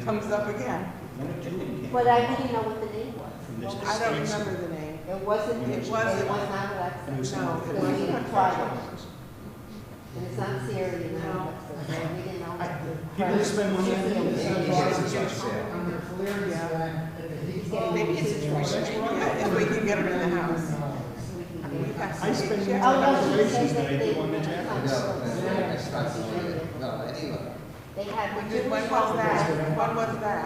comes up again. But I didn't know what the name was. I don't remember the name. It wasn't, it was not Alexa. No, it Because we wasn't. didn't try it. And it's not Siri, you know, Alexa, so we didn't know. People spend money on it. Maybe it's a choice. If we can get her in the house. I spend Yeah. Oh, no, she reservations said that I that do on the jackets. they had, When was that? When was that?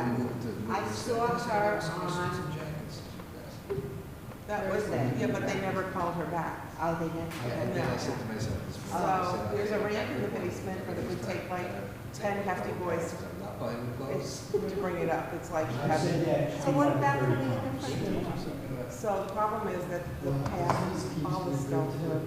I saw her on, That was, yeah, but they never called her back. oh, they didn't. So there's a ramp in the basement, but it would take like 10 hefty boys to bring it up. It's like having. So what about putting it in front of you? So the problem is that the path, all the stuff, the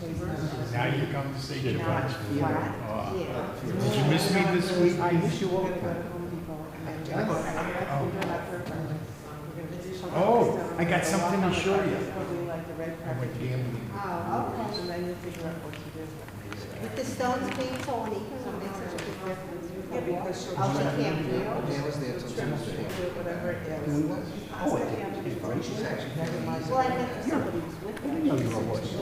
pavers. Now you come to say Not Shabbat. flat. Oh. Yeah. Did you miss me this week? I miss you all We're the gonna go time. to Home Depot and then we're gonna do that for her. We're gonna do some Oh, stuff. I got something to show you. Probably like the red I carpet. went gambling. Oh, okay. And then you figure out what to do. With the stones being tall, it makes such a big difference. Yeah, because she'll. Oh, she can't do it? Whatever it is. Oh, it's Well, I think somebody was with her. No, you were a horse. It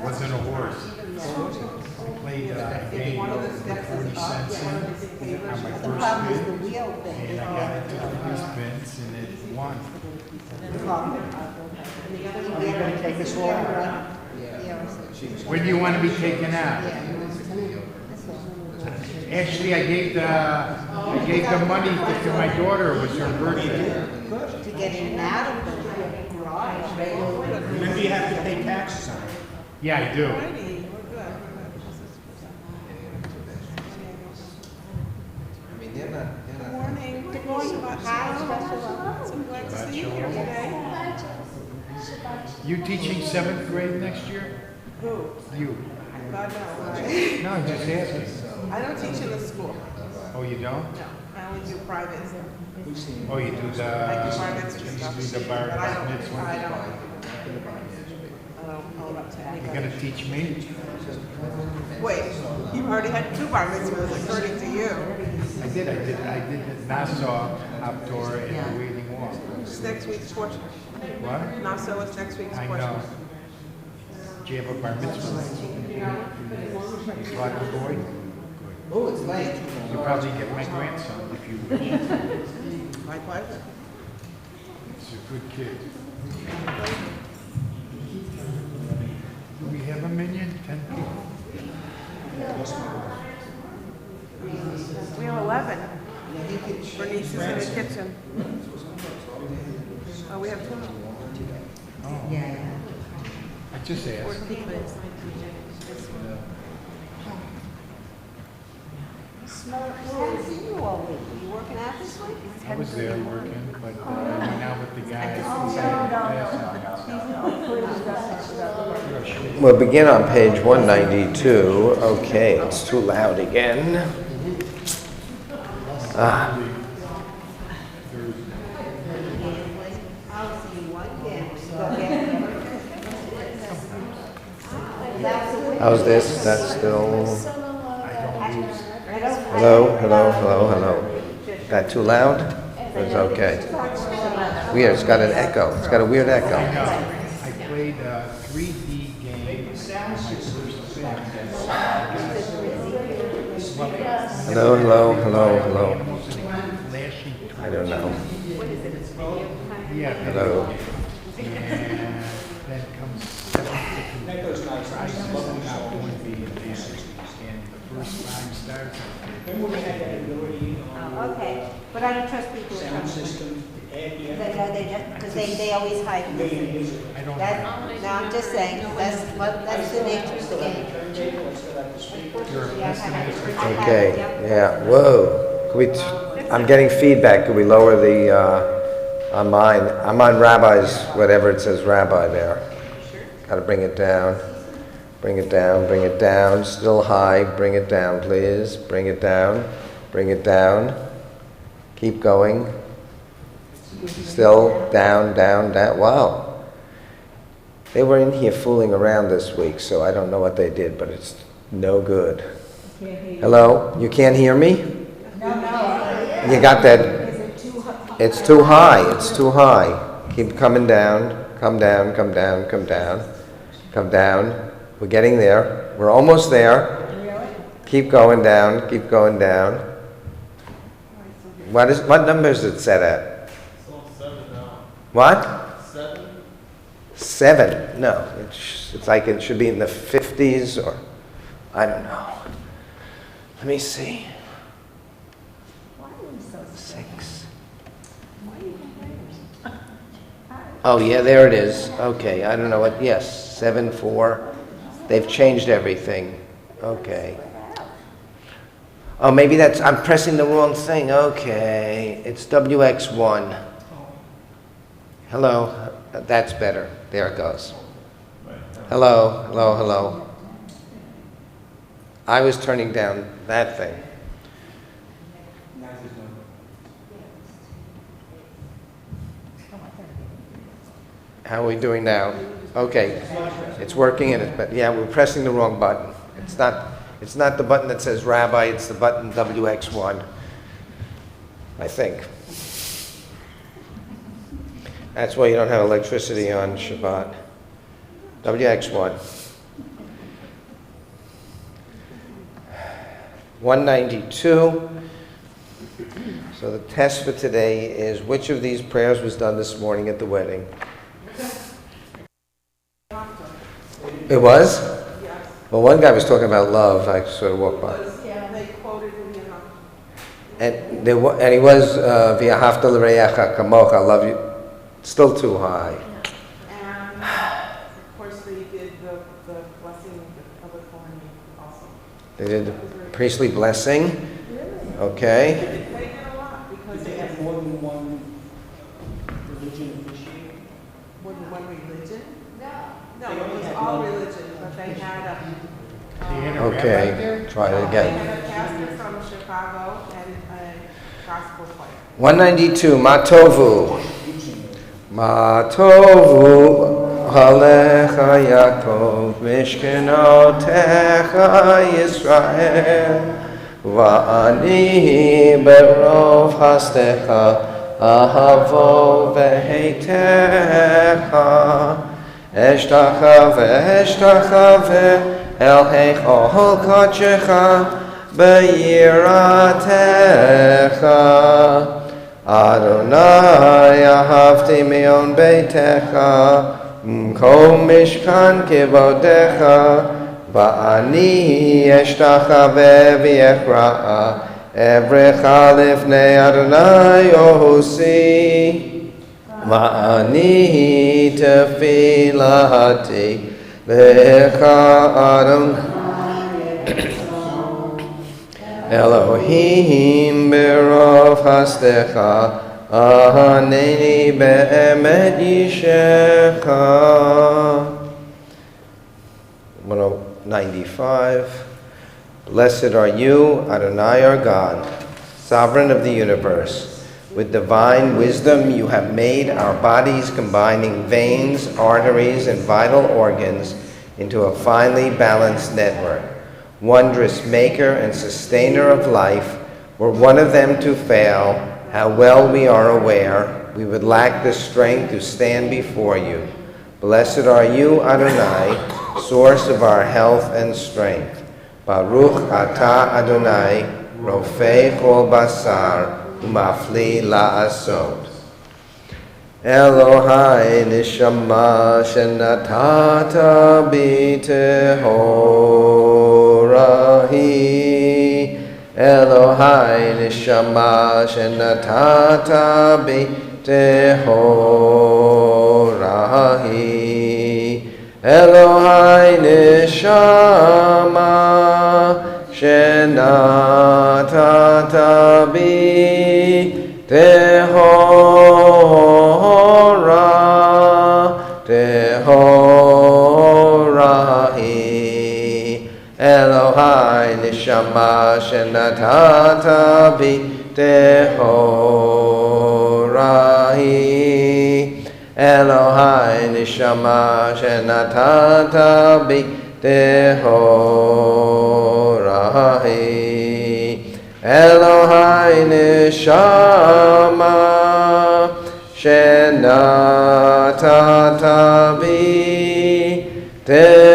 wasn't a horse. I played a game One of the for steps 40 is up, cents one of the big on pavers. my But the first problem is the bid. wheel And thing. I got it to the first bids and it won. And the other one, you gonna take this all out? When do you want to be taken out? Actually, I gave the money to my daughter. It was her birthday. To get in and out of the garage. Remember, you have to pay taxes on it. Yeah, I do. Alrighty, we're good. Good morning. Good morning. Hi, special So glad to see you here today. You teaching 7th grade next year? Who? You? God knows. No, I'm just asking. I don't teach in the school. Oh, you don't? No, I only do private. Oh, you do I do private you stuff. do the bar But I don't, mitzvah? I don't hold up to You anybody. gonna teach me? Wait, you've already had 2 bar mitzvahs according to you. I did the Nassau, outdoor, and the Waiting Wall. It's next week's portrait. What? Nassau is next week's I portrait. know. Do you have a bar mitzvah? Like a boy? Oh, it's late. You probably get my grandson if you wish. My pleasure. He's a good kid. Do we have a minion? 10 people? We have 11. Bernice is in the kitchen. Oh, we have 12. Oh. I just asked. I haven't seen you all week. Are you working out this week? I was there working, but I went out with the guys. We'll begin on page 192. Okay, it's too loud again. Ah, I'll see you one again. Go get it. how's this? That's still. I don't. Hello, hello, hello, hello. That too loud? It's okay. Weird. It's got an echo. It's got a weird I echo. know. I played a 3D game. Hello, hello, hello, hello. Flashy. I don't know. Yeah. Hello. And then comes 7 different That goes nice. I prizes. love them Not all. one being advantage. And the first 5 stars. Remember we had that ability Oh, on okay, but I don't trust people. the who sound trust me. system to add the They just, because they always hide They this. use it. I don't That, know. no, I'm just saying, that's the nature of the game. Turntable, let's go back to speaker. You're a Yeah, I have it. I have it, Okay, yep. yeah, whoa. Can we I'm getting feedback. Can we lower the, on mine? I'm on Rabbi's, whatever it says Rabbi there. Gotta bring it down. Bring it down, bring it down. Still high. Bring it down, please. Bring it down. Bring it down. Keep going. Still down, down, down. Wow. They were in here fooling around this week, so I don't know what they did, but it's no good. Hello? You can't hear me? You got that? Is it too high? It's too high. It's too high. Keep coming down. Come down. Come down. Come down. Come down. We're getting there. We're almost there. Keep going down. Keep going down. What number is it set at? It's on 7 now. What? 7? 7. No. It's like it should be in the 50s or I don't know. Let me see. Why are you so 6. Why are you complaining? Oh, yeah, there it is. Okay, I don't know what, yes, 7-4. They've changed everything. Okay. Oh, maybe I'm pressing the wrong thing. Okay, it's WX1. Hello, that's better. There it goes. Hello, hello, hello. I was turning down that thing. How are we doing now? Okay, it's working in it, but yeah, we're pressing the wrong button. It's not the button that says Rabbi, it's the button WX1, I think. That's why you don't have electricity on Shabbat. WX1. 192. So the test for today is which of these prayers was done this morning at the wedding? It was? Yes. Well, one guy was talking about love. I sort of walked by. They quoted in And he was v'ahavta l'reacha kamocha. I love you. Still too high. And of course they did the blessing of the Kohen also. They did the priestly blessing. Okay. They did a lot because Did they have more than one religion officiating? more than one religion. No. No, it was all religion, but they had Okay. Try it they again. had a pastor from Chicago and a gospel choir. 192. Matovu. Matovu. Halecha Yaakov. Mishkenotecha Yisrael. Va'ani berov hastecha ahavo veheitecha eshtachave el heichol kodshecha beyiratecha Adonai ahavti meon beitecha kol mishkan kivodecha Va'ani eshtachave v'yechra'a Evrecha lifnei Adonai ohusi Va'ani tefilati Lecha Adonai Elohim berov hastecha Ahaneni be'emet yishecha 195. Blessed are you, Adonai our God, sovereign of the universe. With divine wisdom you have made our bodies combining veins, arteries, and vital organs into a finely balanced network. Wondrous maker and sustainer of life, were one of them to fail, how well we are aware, we would lack the strength to stand before you. Blessed are you, Adonai, source of our health and strength. Baruch atah Adonai, rofei kol basar, umafli la'asot. Elohai nishama shenatata b'tehorahi. Elohai nishama shenatata b'tehorahi. Elohai neshama shenatata bi tehorahi. Elohai neshama shenatata bi tehorahi. Elohai nishama shenatata bi tehorahi. Elohai Neshama Shenatata Bi Tehora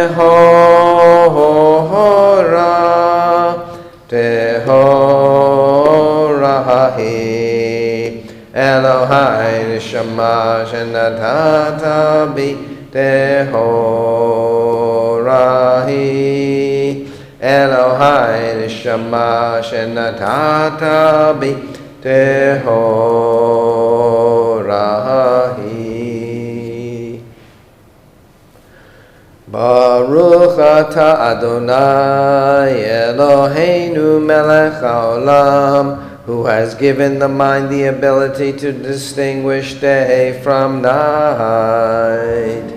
Tehorahi Elohai Neshama Shenatata Bi Tehorahi Elohai Neshama Shenatata Bi Tehorahi Baruch Ata Adonai Eloheinu Melech HaOlam, who has given the mind the ability to distinguish day from night.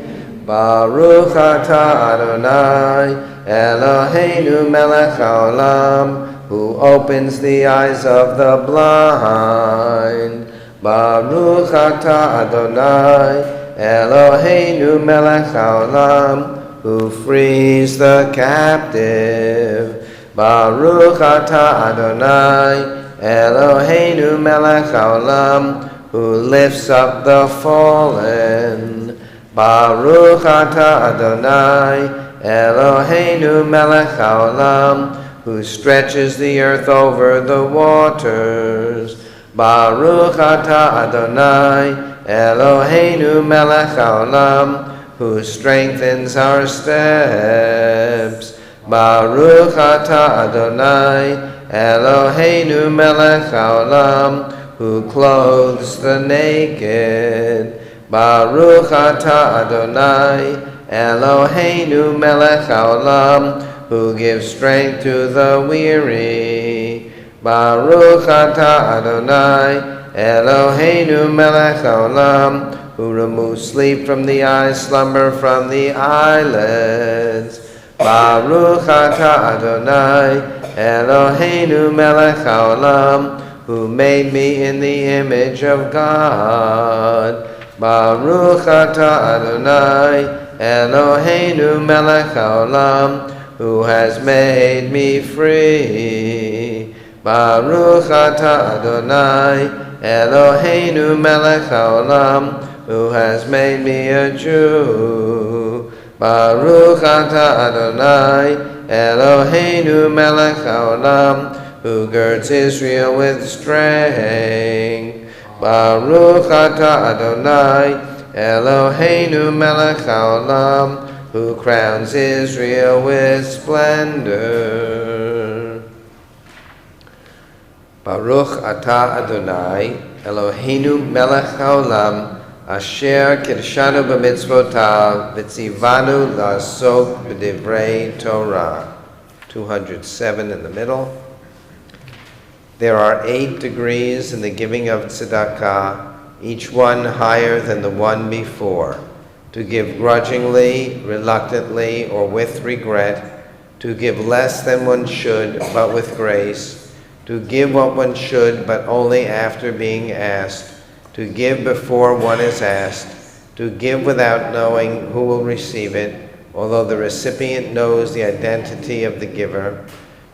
Baruch Ata Adonai Eloheinu Melech HaOlam, who opens the eyes of the blind. Baruch Ata Adonai Eloheinu Melech HaOlam, who frees the captive. Baruch Ata Adonai Eloheinu Melech HaOlam, who lifts up the fallen. Baruch Ata Adonai Eloheinu Melech HaOlam, who stretches the earth over the waters. Baruch Ata Adonai Eloheinu Melech HaOlam, who strengthens our steps. Baruch Ata Adonai Eloheinu Melech HaOlam, who clothes the naked. Baruch Ata Adonai Eloheinu Melech HaOlam, who gives strength to the weary. Baruch Ata Adonai Eloheinu Melech HaOlam, who removes sleep from the eyes, slumber from the eyelids. Baruch Ata Adonai Eloheinu Melech HaOlam, who made me in the image of God. Baruch Ata Adonai Eloheinu Melech HaOlam, who has made me free. Baruch Ata Adonai Eloheinu Melech HaOlam, who has made me a Jew. Baruch Ata Adonai Eloheinu Melech HaOlam, who girds Israel with strength. Baruch Ata Adonai Eloheinu Melech HaOlam, who crowns Israel with splendor. Baruch Ata Adonai Eloheinu Melech HaOlam, Asher Kirshanu b'mitzvotav v'tzivanu la'asok b'divrei Torah. 207 in the middle. There are 8 degrees in the giving of tzedakah, each one higher than the one before. To give grudgingly, reluctantly, or with regret, to give less than one should, but with grace, to give what one should, but only after being asked, to give before one is asked, to give without knowing who will receive it, although the recipient knows the identity of the giver,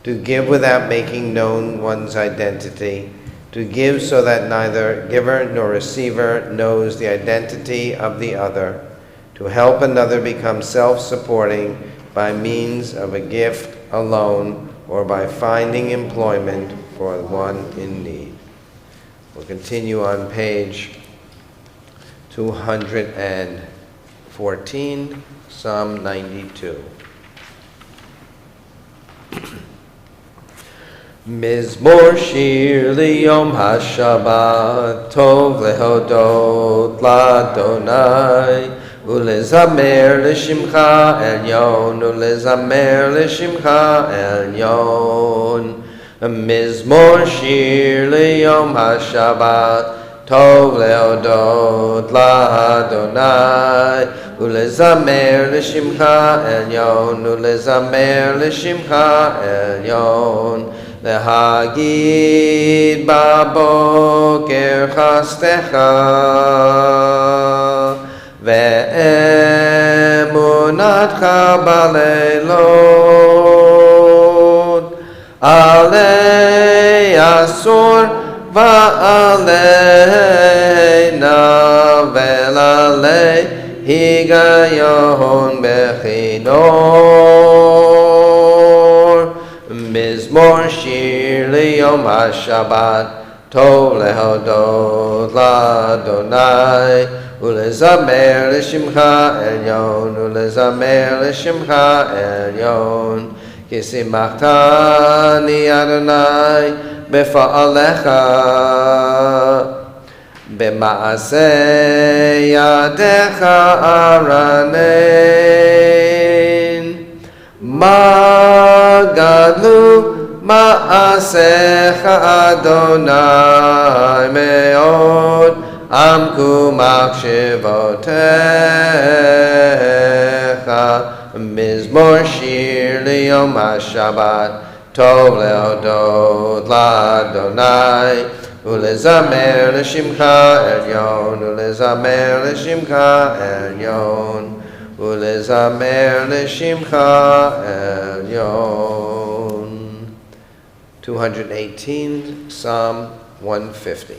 to give without making known one's identity, to give so that neither giver nor receiver knows the identity of the other, to help another become self-supporting by means of a gift, a loan, or by finding employment for one in need. We'll continue on page 214, Psalm 92. Mizmor shir liyom hashabbat, tov lehodot ladonai, ulezamer lishimcha elyon, ulezamer lishimcha elyon. Mizmor shir liyom hashabbat, tov lehodot ladonai, ulezamer lishimcha elyon, ulezamer lishimcha elyon. Lehagid baboker chastecha ve'emunatcha baleilot alei asur va'aleina ve'lalei higayon bechinor mizmor shir liyom haShabbat tov lehodot l'Adonai ulezamer l'shimcha elyon ulezamer l'shimcha elyon kisimchtani Adonai befa'alecha b'maaseh yadecha aranein ma gadlu ma'asecha Adonai me'od amku machshevotecha mizmor shir liyom haShabbat tov lehodot l'Adonai ulezamer l'shimcha elyon ulezamer l'shimcha elyon ulezamer l'shimcha elyon. 218, Psalm 150.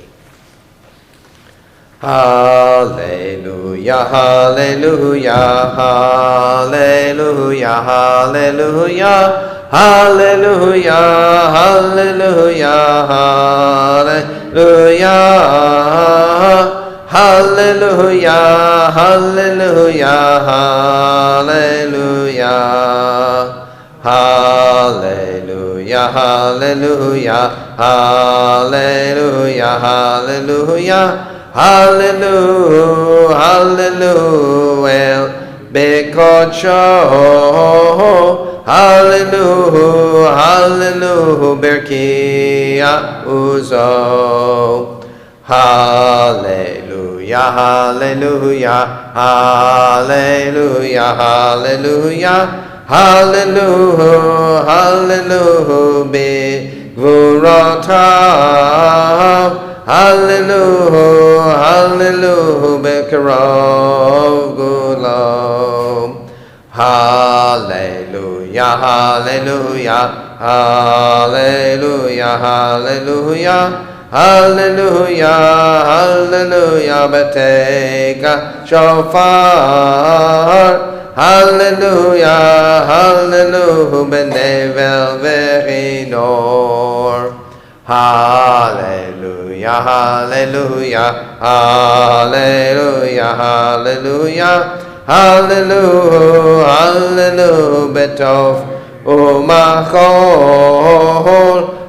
Hallelujah, hallelujah, hallelujah, hallelujah, hallelujah, hallelujah, hallelujah, hallelujah, hallelujah, hallelujah, hallelujah, hallelujah, hallelujah, hallelujah. Hallelujah, hallelujah, bekocho. Hallelujah, hallelujah, berkia uzo. Hallelujah, hallelujah, hallelujah, hallelujah, hallelujah, hallelujah, begvuratam. Hallelujah, hallelujah, bekarov gulam. Hallelujah, hallelujah, hallelujah, hallelujah, hallelujah, hallelujah, beteka shofar. Hallelujah, hallelujah, benevel verinor. Hallelujah, hallelujah, hallelujah, hallelujah, hallelujah, hallelujah, betov umachol.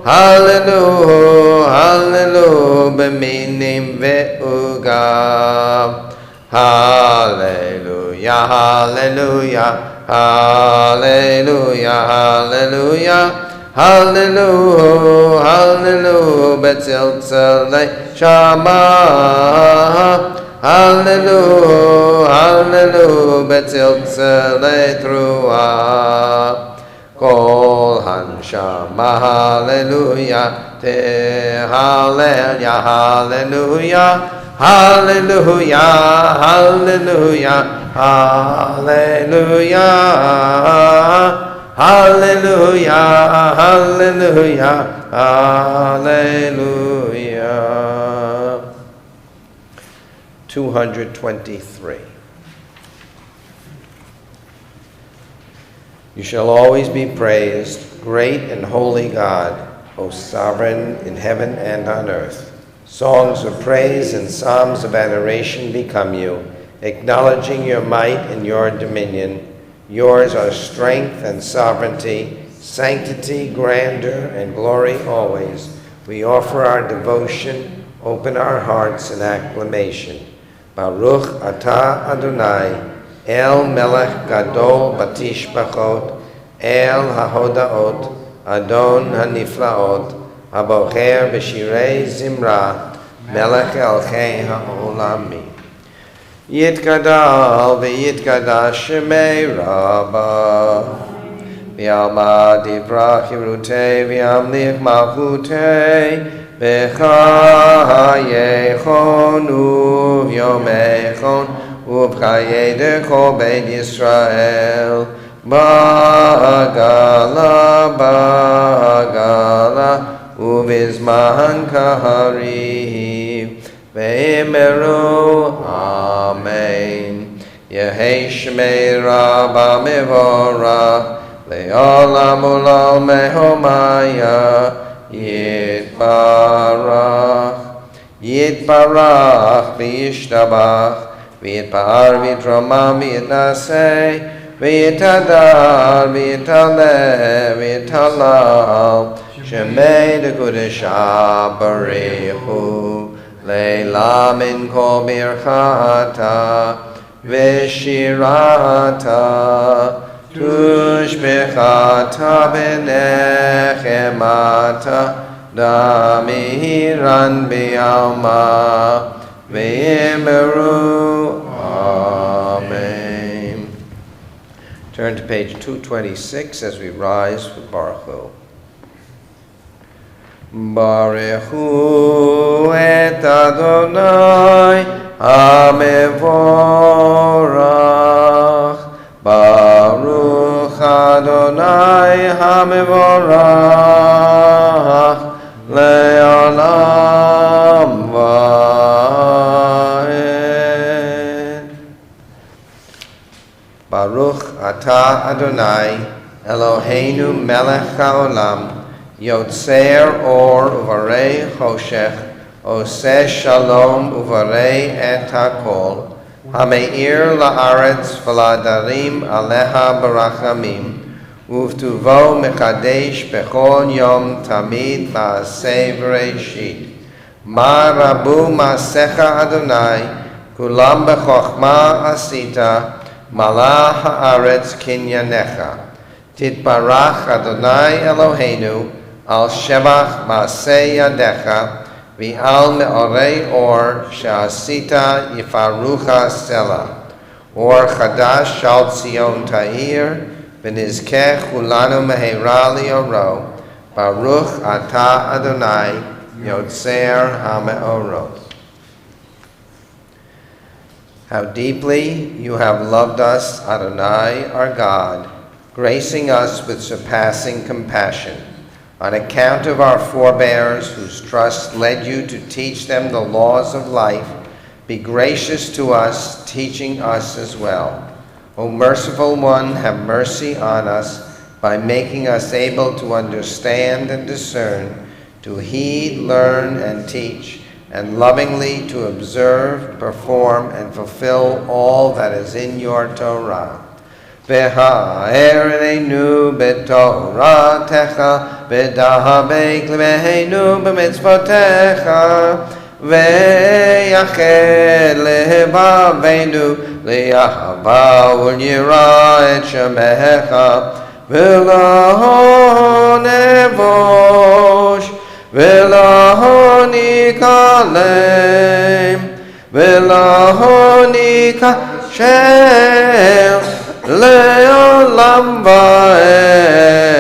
Hallelujah, hallelujah, beminim ve'ugam. Hallelujah, hallelujah, hallelujah, hallelujah. Hallelujah, hallelujah, betziltzalei shama. Hallelujah, hallelujah, betziltzalei trua. Kol hanshama, hallelujah, te hallelujah, hallelujah, hallelujah, hallelujah, hallelujah. Hallelujah, hallelujah, hallelujah. 223. You shall always be praised, great and holy God, O sovereign in heaven and on earth. Songs of praise and psalms of adoration become you, acknowledging your might and your dominion. Yours are strength and sovereignty, sanctity, grandeur, and glory always. We offer our devotion, open our hearts in acclamation. Baruch atah Adonai, El Melech Gadol Batishbachot, El HaHodaot, Adon HaNiflaot, Habocher B'Shirei Zimra, Melech Elchei HaOlamim. Yitgadal v'yitgadash shemei Rabbah v'yalma divra chirutei v'yamlich malchutei v'chayechon uv'yomechon uv'chayei dechol beit Yisrael ba'gala ba'gala ובזמן קריב, ואמרו אמן. יהי שמירה במבורך, לעולם ולעולמי מהומיה, יתברך. יתברך וישתבח, ויתפאר ויתרומם ויתנשא, ויתהדר ויתעלה ויתהלל, שמי דקודשה בריחו, לילה מן כל ברכתה ושירתה, תושבחתה בנחמתה, דמירן בעלמה, ואמרו Amen. Turn to page 226 as we rise for Baruch Hu. Baruch Hu et Adonai HaMevorach, Baruch Adonai HaMevorach, Le'olam va'ed. Baruch atah Adonai Eloheinu melech haolam, Yotzer or uvarei choshech, Oseh shalom uvarei et hakol, Hameir la'aretz v'la'adarim aleha barachamim, Uvtuvo mekadesh bechol yom tamid ma'aseh v'reishit. Ma rabu ma'asecha Adonai, kulam b'chochma asita, malah ha'aretz kinyanecha. Titbarach Adonai Eloheinu, al shevach ma'aseh yadecha, v'al me'orei or she'asita yifarucha sela. Or chadash shal Tzion ta'ir, v'nizkeh chulanu meheira li'oro, Baruch atah Adonai, Yotzer ha'me'orot. How deeply you have loved us, Adonai, our God, gracing us with surpassing compassion, on account of our forebears whose trust led you to teach them the laws of life. Be gracious to us, teaching us as well. O merciful one, have mercy on us by making us able to understand and discern, to heed, learn, and teach, and lovingly to observe, perform, and fulfill all that is in your Torah. V'ha'er eneinu b'toratecha, v'dahabek lebeinu b'mitzvotecha, v'yached lehebaveinu li'ahava u'yira et shemecha, v'lo nevosh, v'lo nikalem, v'lo nikashel, le'olam va'ed,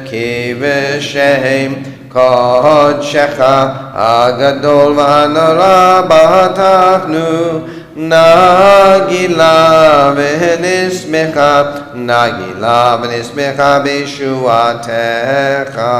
ki v'shem kodshecha agadol v'anora b'atachnu, nagila v'nismecha b'shuatecha.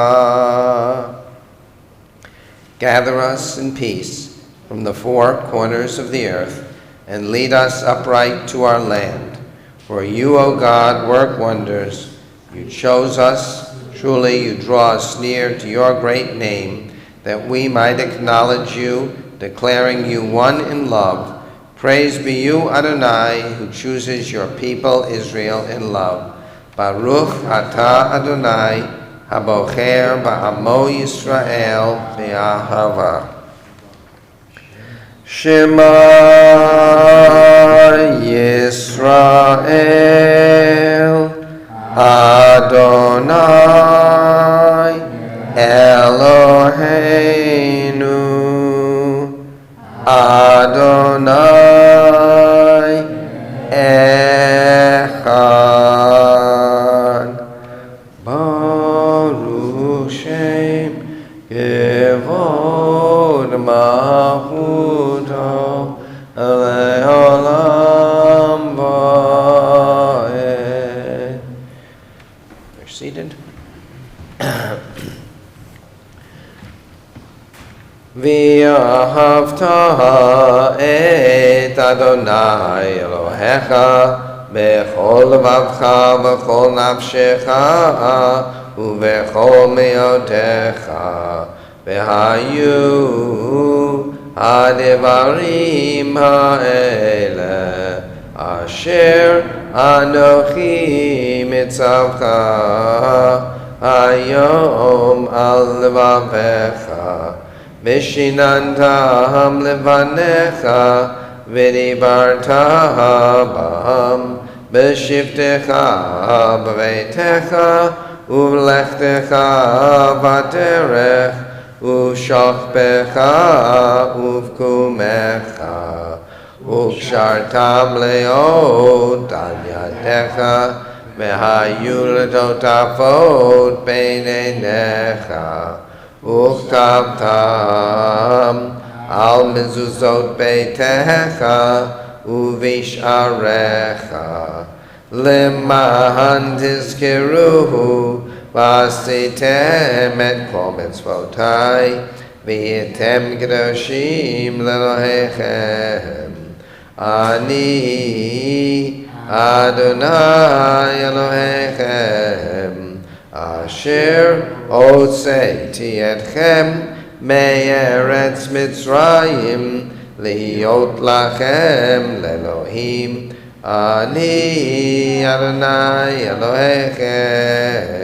Gather us in peace from the four corners of the earth, and lead us upright to our land. For you, O God, work wonders. You chose us. Truly, you draw us near to your great name, that we might acknowledge you, declaring you one in love. Praise be you, Adonai, who chooses your people Israel in love. Baruch atah Adonai, habocher ba'amo Yisrael be'ahava. Shema Yisrael, Adonai Eloheinu, Adonai Echad. Baruch Shem Kevod Malchuto Le'olam va'ed. You're seated. ואהבת את אדוני אלוהיך בכל לבבך ובכל נפשך ובכל מאודך. והיו הדברים האלה אשר אנוכי מצווך היום על לבביך, ושיננתם לבניך ודיברת בם בשבתך בביתך ובלכתך בדרך ובשוכבך ובקומך, וקשרתם להיות על ידיך, והיו לטוטפות בין עיניך, וכתבתם על מזוזות ביתך ובשעריך, למען תזכרו ועשיתם את כל מצוותי והייתם קדושים לאלוהיכם. אני אדוני אלוהיכם אשר הוצאתי אתכם מארץ מצרים להיות לכם לאלוהים. אני אדוני אלוהיכם.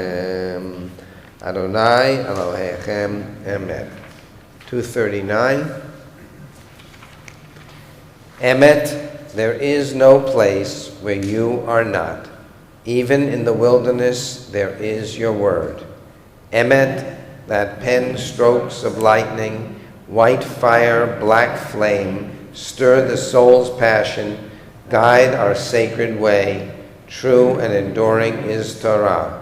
Adonai Elohechem Emet. 239. Emet, there is no place where you are not. Even in the wilderness there is your word. Emet, that pen strokes of lightning, white fire, black flame, stir the soul's passion, guide our sacred way. True and enduring is Torah.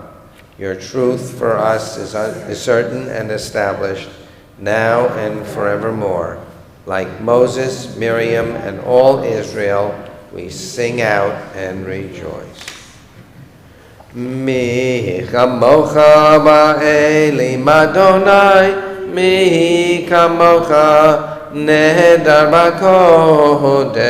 Your truth for us is certain and established, now and forevermore. Like Moses, Miriam, and all Israel, we sing out and rejoice. Mi kamocha ba'elim Adonai, mi kamocha nehedar b'kodesh.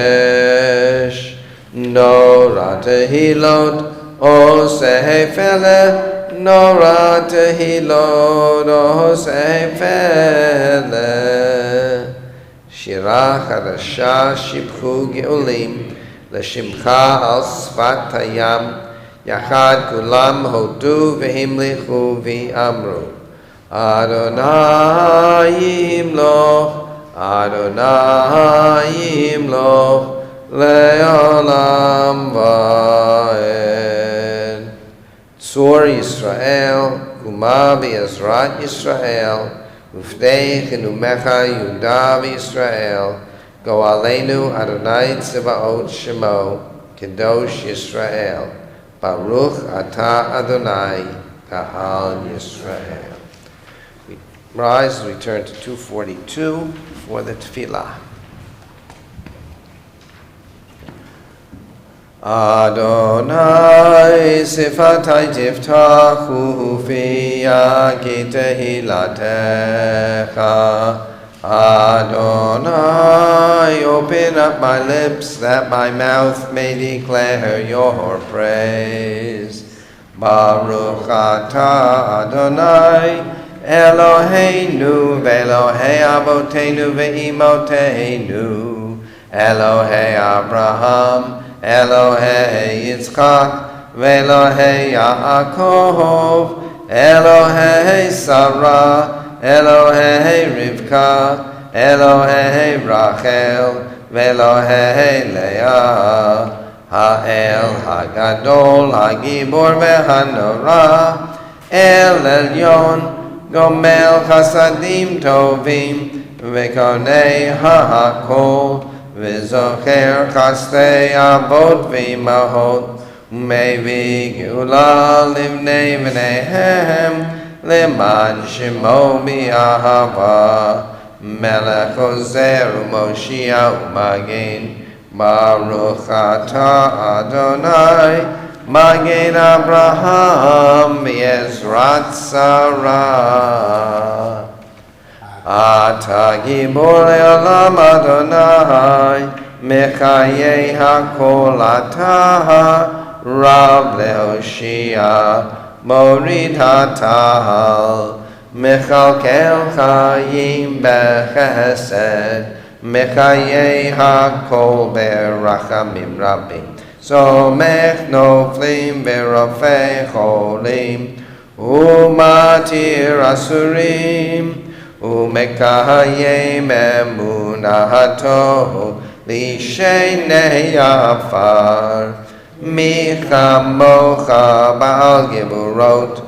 Nora tehilot oseh feleh, Nora tehilot oseh feleh. Shira chadasha shibchu geolim, l'shimcha al sfat hayam, yachad kulam hodu v'himlichu v'amru. Adonai yimloch, Adonai yimloch, le'olam va'ed. Tzur Yisrael, Kuma v'Ezrat Yisrael, Ufdei Chinumecha Yuda v'Yisrael, Go Aleinu Adonai Tzivaot Shemo, Kedosh Yisrael, Baruch Ata Adonai, Kahal Yisrael. We rise as we turn to 242 for the Tefillah. Adonai sifatai tiftachu fiya ki tehilatecha. Adonai, open up my lips that my mouth may declare your praise. Baruch atah Adonai Eloheinu ve'Elohei avoteinu ve'imoteinu, Elohei Abraham, Elohei Yitzchak, Ve'Elohei Yaakov, Elohei Sarah, Elohei Rivka, Elohei Rachel, Ve'Elohei Leah, Ha'el Hagadol, Hagibor Ve'Hanora, El Elyon, Gomel Chasadim Tovim, Ve'Konei Ha'akol, V'zocher Chastei Avot V'imahot, U'mevi Geula Livnei V'neihem, Leman Shemo Mi'ahava, Melech Ozer U'Moshia U'Magen, Baruch Atah Adonai, Magen Abraham Yezrat Sarah. אתה גיבור לעולם אדוני, מחיי הכל אתה, רב להושיע, מוריד הטל, מכלכל חיים בחסד, מחיי הכל ברחמים רבים. סומך נופלים ורופא חולים, ומתיר אסורים, ומקיים אמונתו לשני עפר. מי כמוך בעל גבורות,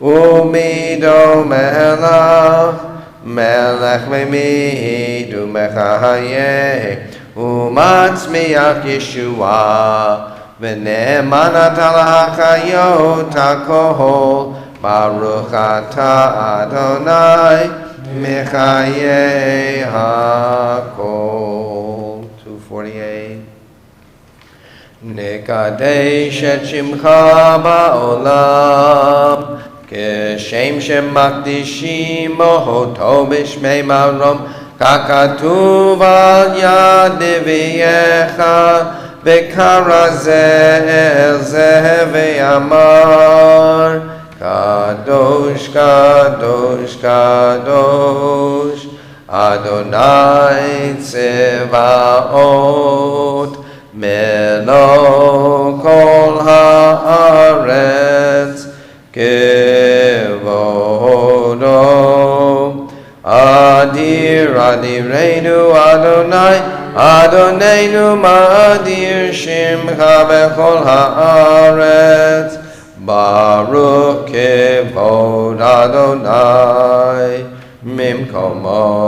ומי דומה לך, מלך ממיד ומחיה, ומצמיח ישועה, ונאמן אתה להחיות הכל, ברוך אתה אדוני מחיי הכל. 248. נקדש את שמך בעולם, כשם שמקדישים אותו בשמי מרום, ככתוב על יד נביאך, וקרא זה אל זה ואמר, קדוש קדוש קדוש אדוני צבאות, מלוא כל הארץ כבודו. אדיר אדירנו אדוני, אדוננו מאדיר שמך בכל הארץ, ברוך כבוד אדוני ממקומו.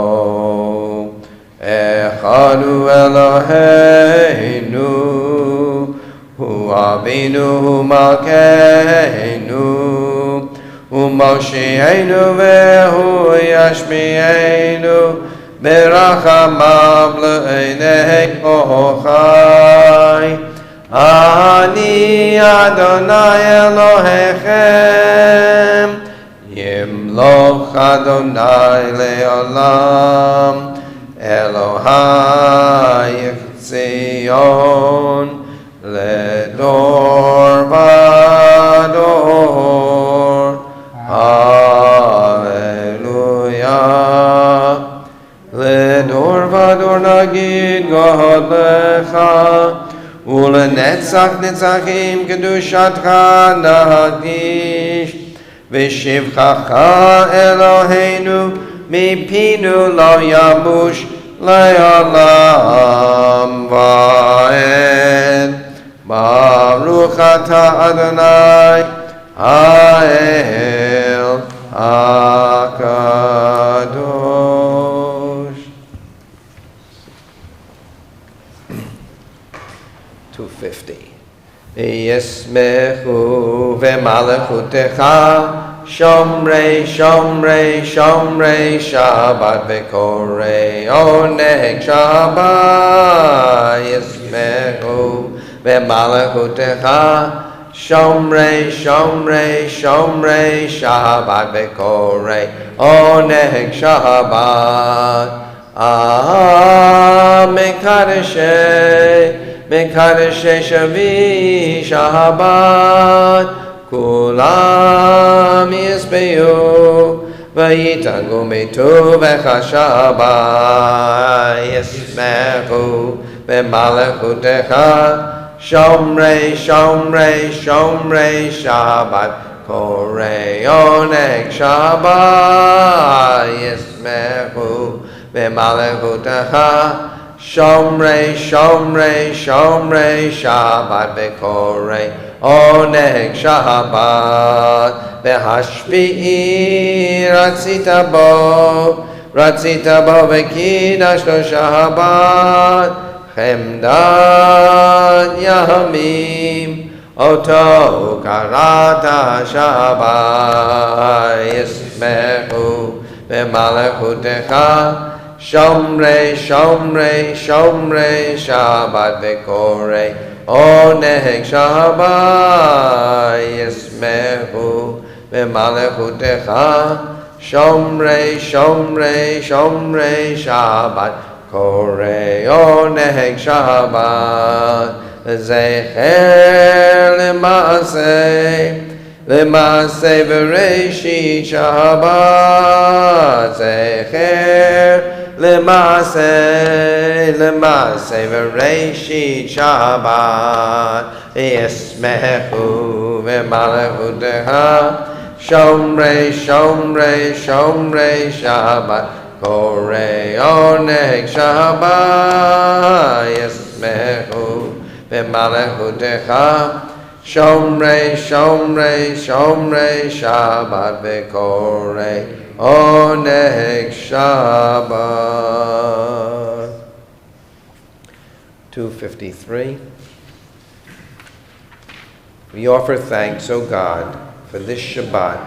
אחד הוא אלוהינו, הוא אבינו, הוא מלכנו, הוא מושיענו והוא ישמיענו, ברחמיו לעיני כוחי. אני אדוני אלוהיכם, ימלוך אדוני לעולם, אלוהי ציון לדור ודור. הללויה. לדור ודור נגיד גודלך, ולנצח נצחים קדושתך נקדיש, ושבחך אלוהינו מפינו לא ימוש לעולם ועד. ברוך אתה אדוני האל הקדוש. 250. וישמחו במלכותך שומרי שומרי שומרי שבת וקוראי עונג שבת. ישמחו במלכותך שומרי שומרי שומרי שבת וקוראי עונג שבת. מקדשי שבי שבת, כולם ישביעו ויתענגו מטובך שבת. ישמחו במלכותך שומרי שומרי שומרי שבת קוראי עונג שבת. ישמחו במלכותך שומרי שומרי שומרי שבת וקוראי עונג שבת. והשביעי רצית בו וקידשתו שבת, חמדת ימים אותו קראת שבת. ישמחו במלכותך שומרי שומרי שומרי שבת וקוראי עונג שבת. ישמחו במלכותך Shomrei, Shomrei, Shomrei Shabbat, Korei Oneg Shabbat, Zecher L'maaseh Bereshit Shabbat, Zecher L'maaseh Bereshit Shabbat, Yismechu v'malachutecha, Shomrei, Shomrei, Shomrei Shabbat, Korei Oneg Shabbat, Yismechu v'malachutecha, Shomrei, Shomrei, Shomrei Shabbat, v'korei Oneg Shabbat. 253. We offer thanks, O God, for this Shabbat,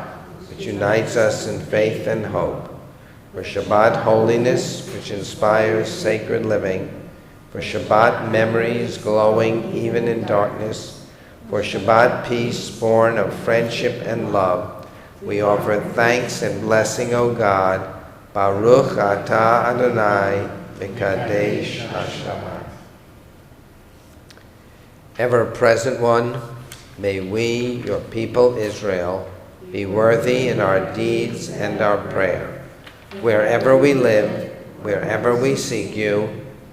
which unites us in faith and hope, for Shabbat holiness, which inspires sacred living, for Shabbat memories glowing even in darkness, for Shabbat peace born of friendship and love. We offer thanks and blessing, O God. Baruch atah Adonai Mekadesh HaShabbat. Ever-present one, may we, your people Israel, be worthy in our deeds and our prayer. Wherever we live, wherever we seek you,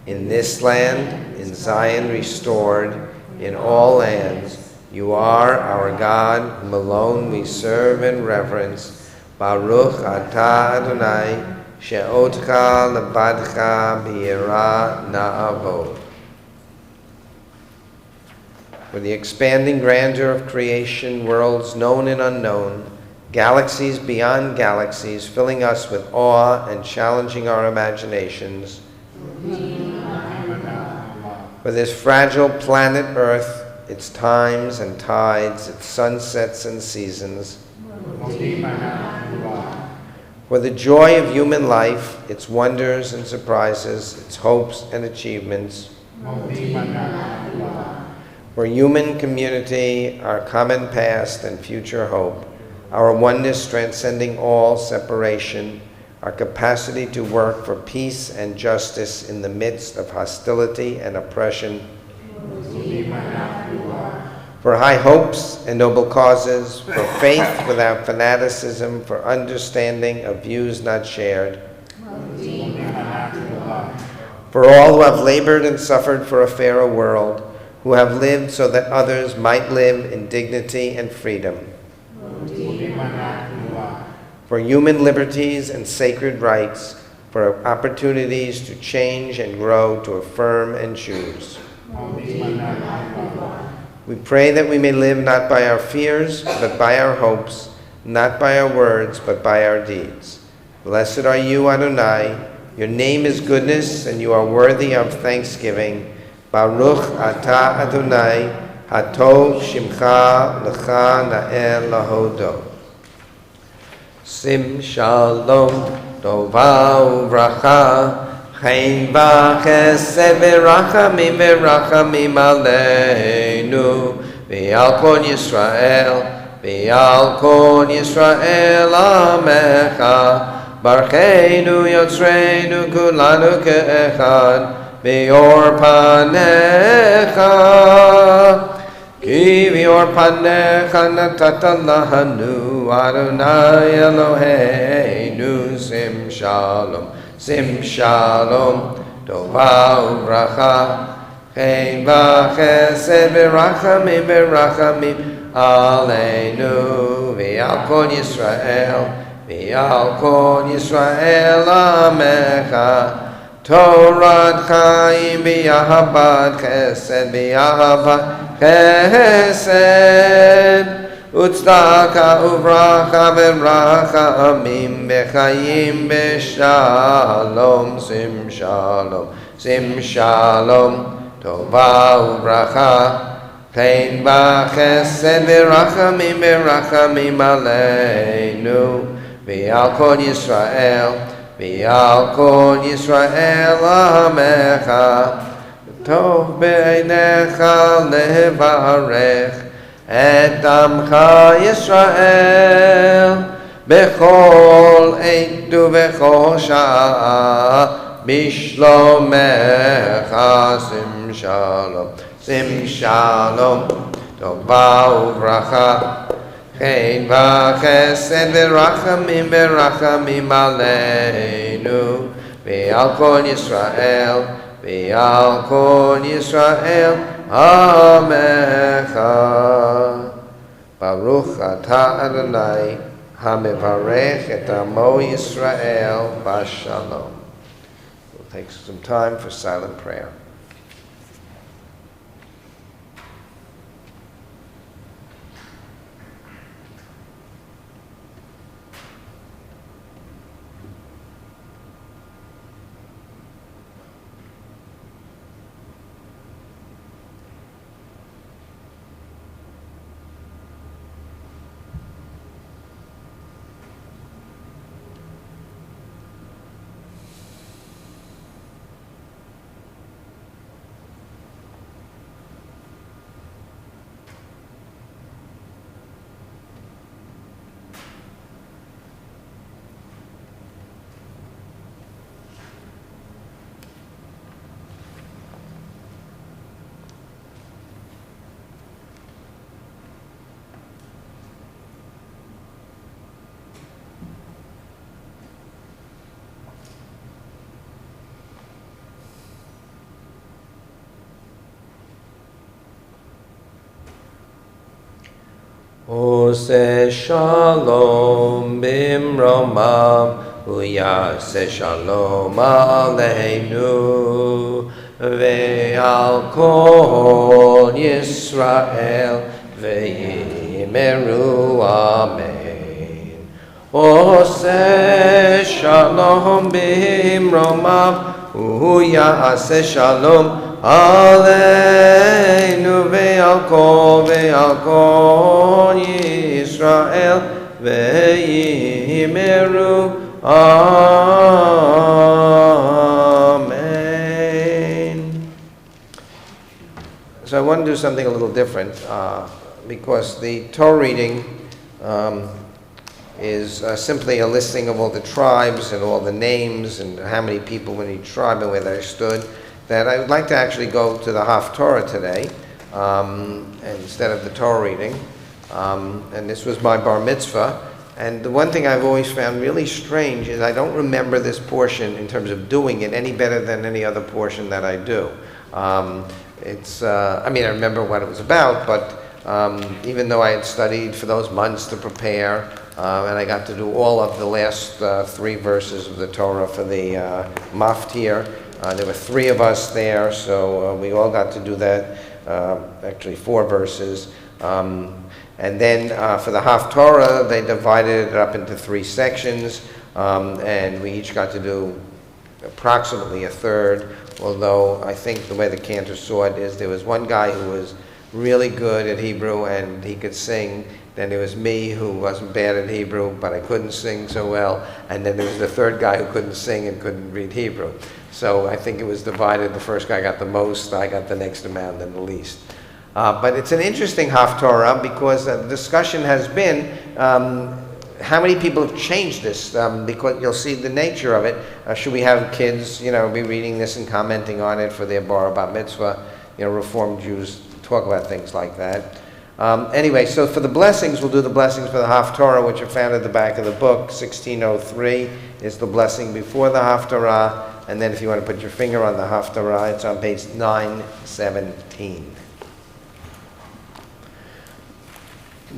in this land, in Zion restored, in all lands, you are our God, whom alone we serve and reverence. Baruch atah Adonai, she'otcha lebadcha b'yirah na'avod. For the expanding grandeur of creation, worlds known and unknown, galaxies beyond galaxies, filling us with awe and challenging our imaginations. For this fragile planet Earth, its times and tides, its sunsets and seasons. For the joy of human life, its wonders and surprises, its hopes and achievements. For human community, our common past and future hope, our oneness transcending all separation, our capacity to work for peace and justice in the midst of hostility and oppression. For high hopes and noble causes, for faith without fanaticism, for understanding of views not shared. For all who have labored and suffered for a fairer world, who have lived so that others might live in dignity and freedom. For human liberties and sacred rights, for opportunities to change and grow, to affirm and choose. We pray that we may live not by our fears, but by our hopes, not by our words, but by our deeds. Blessed are you, Adonai. Your name is goodness, and you are worthy of thanksgiving. Baruch atah Adonai, hatov shimcha lecha na'el lahodo. Sim shalom, tova uvracha, Chaim v'chesed v'rachamim v'rachamim aleinu v'al kol Yisrael amecha barcheinu yotzreinu kulanu ke'echad v'yor panecha ki v'yor panecha natata lahanu Adonai Eloheinu sim shalom Sim shalom, tova uvracha, chen v'chesed v'rachamim aleinu v'al kol Yisrael amecha Torat chaim b'yahavat chesed Utzedaka uvracha v'rachamim v'chayim b'shalom Sim shalom tova uvracha chen v'chesed v'rachamim aleinu v'al kol Yisrael amecha tov b'einecha levarech Et Amcha Yisrael בכל עת ובכל שעה, בשלומך שים שלום, שים שלום, טובה וברכה, חן וחסד ורחמים ורחמים עלינו, ועל כל ישראל, ועל כל ישראל, עמך. ברוך אתה אדוני, המברך את עמו ישראל בשלום. We'll take some time for silent prayer. Ose shalom bimromav, uyase shalom aleinu, ve'al kol Yisrael, ve'imeru amen. Ose shalom bimromav, uyase shalom Aleinu ve'al kol Yisrael ve'imeru amen. So I want to do something a little different because the Torah reading is simply a listing of all the tribes and all the names and how many people in each tribe and where they stood. That I would like to actually go to the Haftorah today instead of the Torah reading. And this was my bar mitzvah. And the one thing I've always found really strange is I don't remember this portion in terms of doing it any better than any other portion that I do. I remember what it was about, but even though I had studied for those months to prepare, and I got to do all of the last 3 verses of the Torah for the maftir. There were 3 of us there, so we all got to do that, actually 4 verses. And then for the Haftorah, they divided it up into 3 sections, and we each got to do approximately a third, although I think the way the cantor saw it is there was one guy who was really good at Hebrew and he could sing. Then there was me who wasn't bad at Hebrew, but I couldn't sing so well. And then there was the third guy who couldn't sing and couldn't read Hebrew. So I think it was divided. The first guy got the most, I got the next amount, and the least. But it's an interesting Haftorah because the discussion has been how many people have changed this? Because you'll see the nature of it. Should we have kids, be reading this and commenting on it for their bar bat mitzvah? Reformed Jews talk about things like that. Anyway, so for the blessings, we'll do the blessings for the Haftorah, which are found at the back of the book. 1603 is the blessing before the Haftorah. And then if you want to put your finger on the Haftarah, it's on page 917.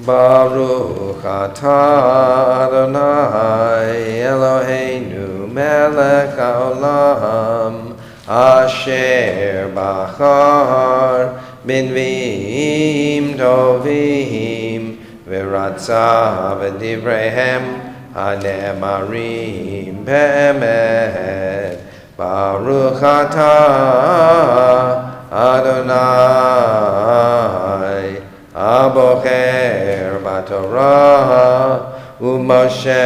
Baruch atah Adonai Eloheinu melech haolam asher bachar b'nviim tovim v'ratza v'divreihem hanemarim be'emet. Baruch atah Adonai Abocher b'Torah u'Moshe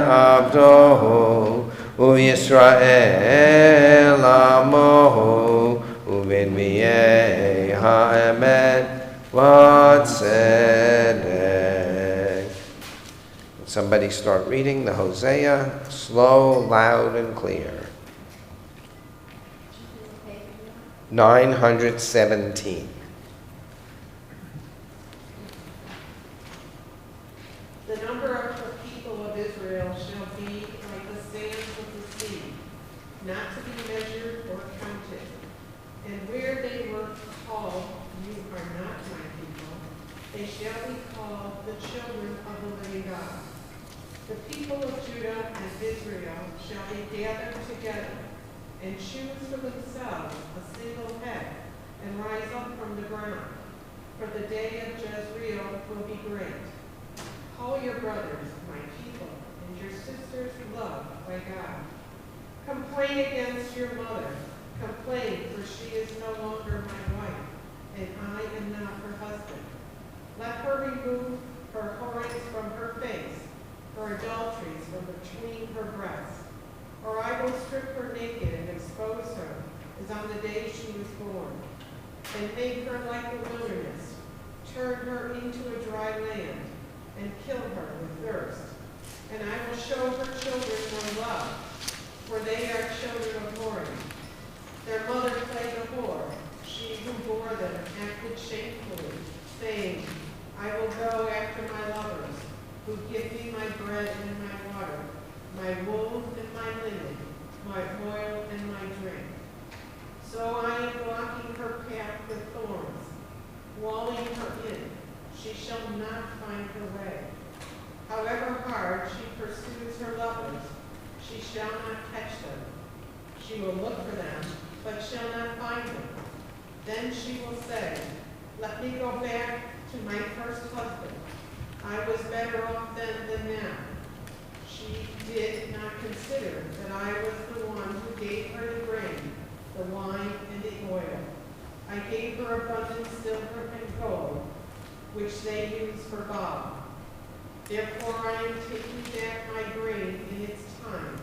abdo u'Yisrael amo u'b'nvi'ei ha'emet v'tzedek. Somebody start reading the Hosea, slow, loud, and clear. 917. The number of the people of Israel shall be like the sands of the sea, not to be measured or counted. And where they were called, you are not my people, they shall be called the children of the living God. The people of Judah and Israel shall be gathered together and choose for themselves a single head and rise up from the ground. For the day of Jezreel will be great. Call your brothers, my people, and your sisters loved by God. Complain against your mother. Complain, for she is no longer my wife, and I am not her husband. Let her remove her whorings from her face, her adulteries from between her breasts. Or I will strip her naked and expose her, as on the day she was born, and make her like the wilderness, turn her into a dry land, and kill her with thirst. And I will show her children no love, for they are children of whoring. Their mother played a whore, she who bore them acted shamefully, saying, I will go after my lovers, who give me my bread and my water, my wool and my linen, my oil and my drink. So I am blocking her path with thorns, walling her in. She shall not find her way. However hard she pursues her lovers, she shall not catch them. She will look for them, but shall not find them. Then she will say, let me go back to my first husband. I was better off then than now. She did not consider that I was the one who gave her the grain, the wine, and the oil. I gave her abundant silver and gold, which they use for Baal. Therefore I am taking back my grain in its time,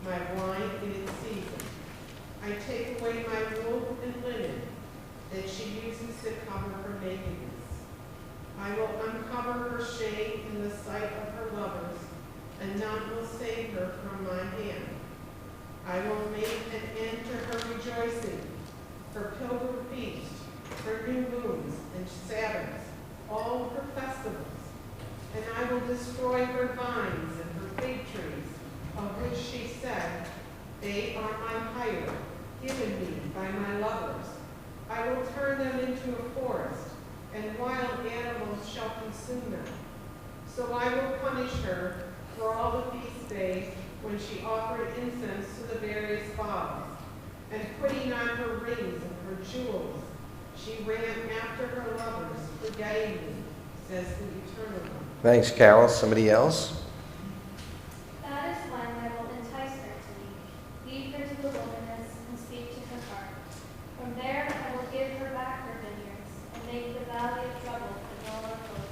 my wine in its season. I take away my wool and linen that she uses to cover her nakedness. I will uncover her shame in the sight of her lovers, and none will save her from my hand. I will make an end to her rejoicing, her pilgrim feast, her new moons and Sabbaths, all her festivals. And I will destroy her vines and her fig trees, of which she said, they are my hire, given me by my lovers. I will turn them into a forest, and wild animals shall consume them. So I will punish her for all the feast days when she offered incense to the various Baals, and putting on her rings and her jewels, she ran after her lovers, forgetting me, says the Eternal One. Thanks, Carol. Somebody else? That is when I will entice her to me, lead her to the wilderness, and speak to her heart. From there I will give her back her vineyards, and make the valley of trouble a dwelling of hope.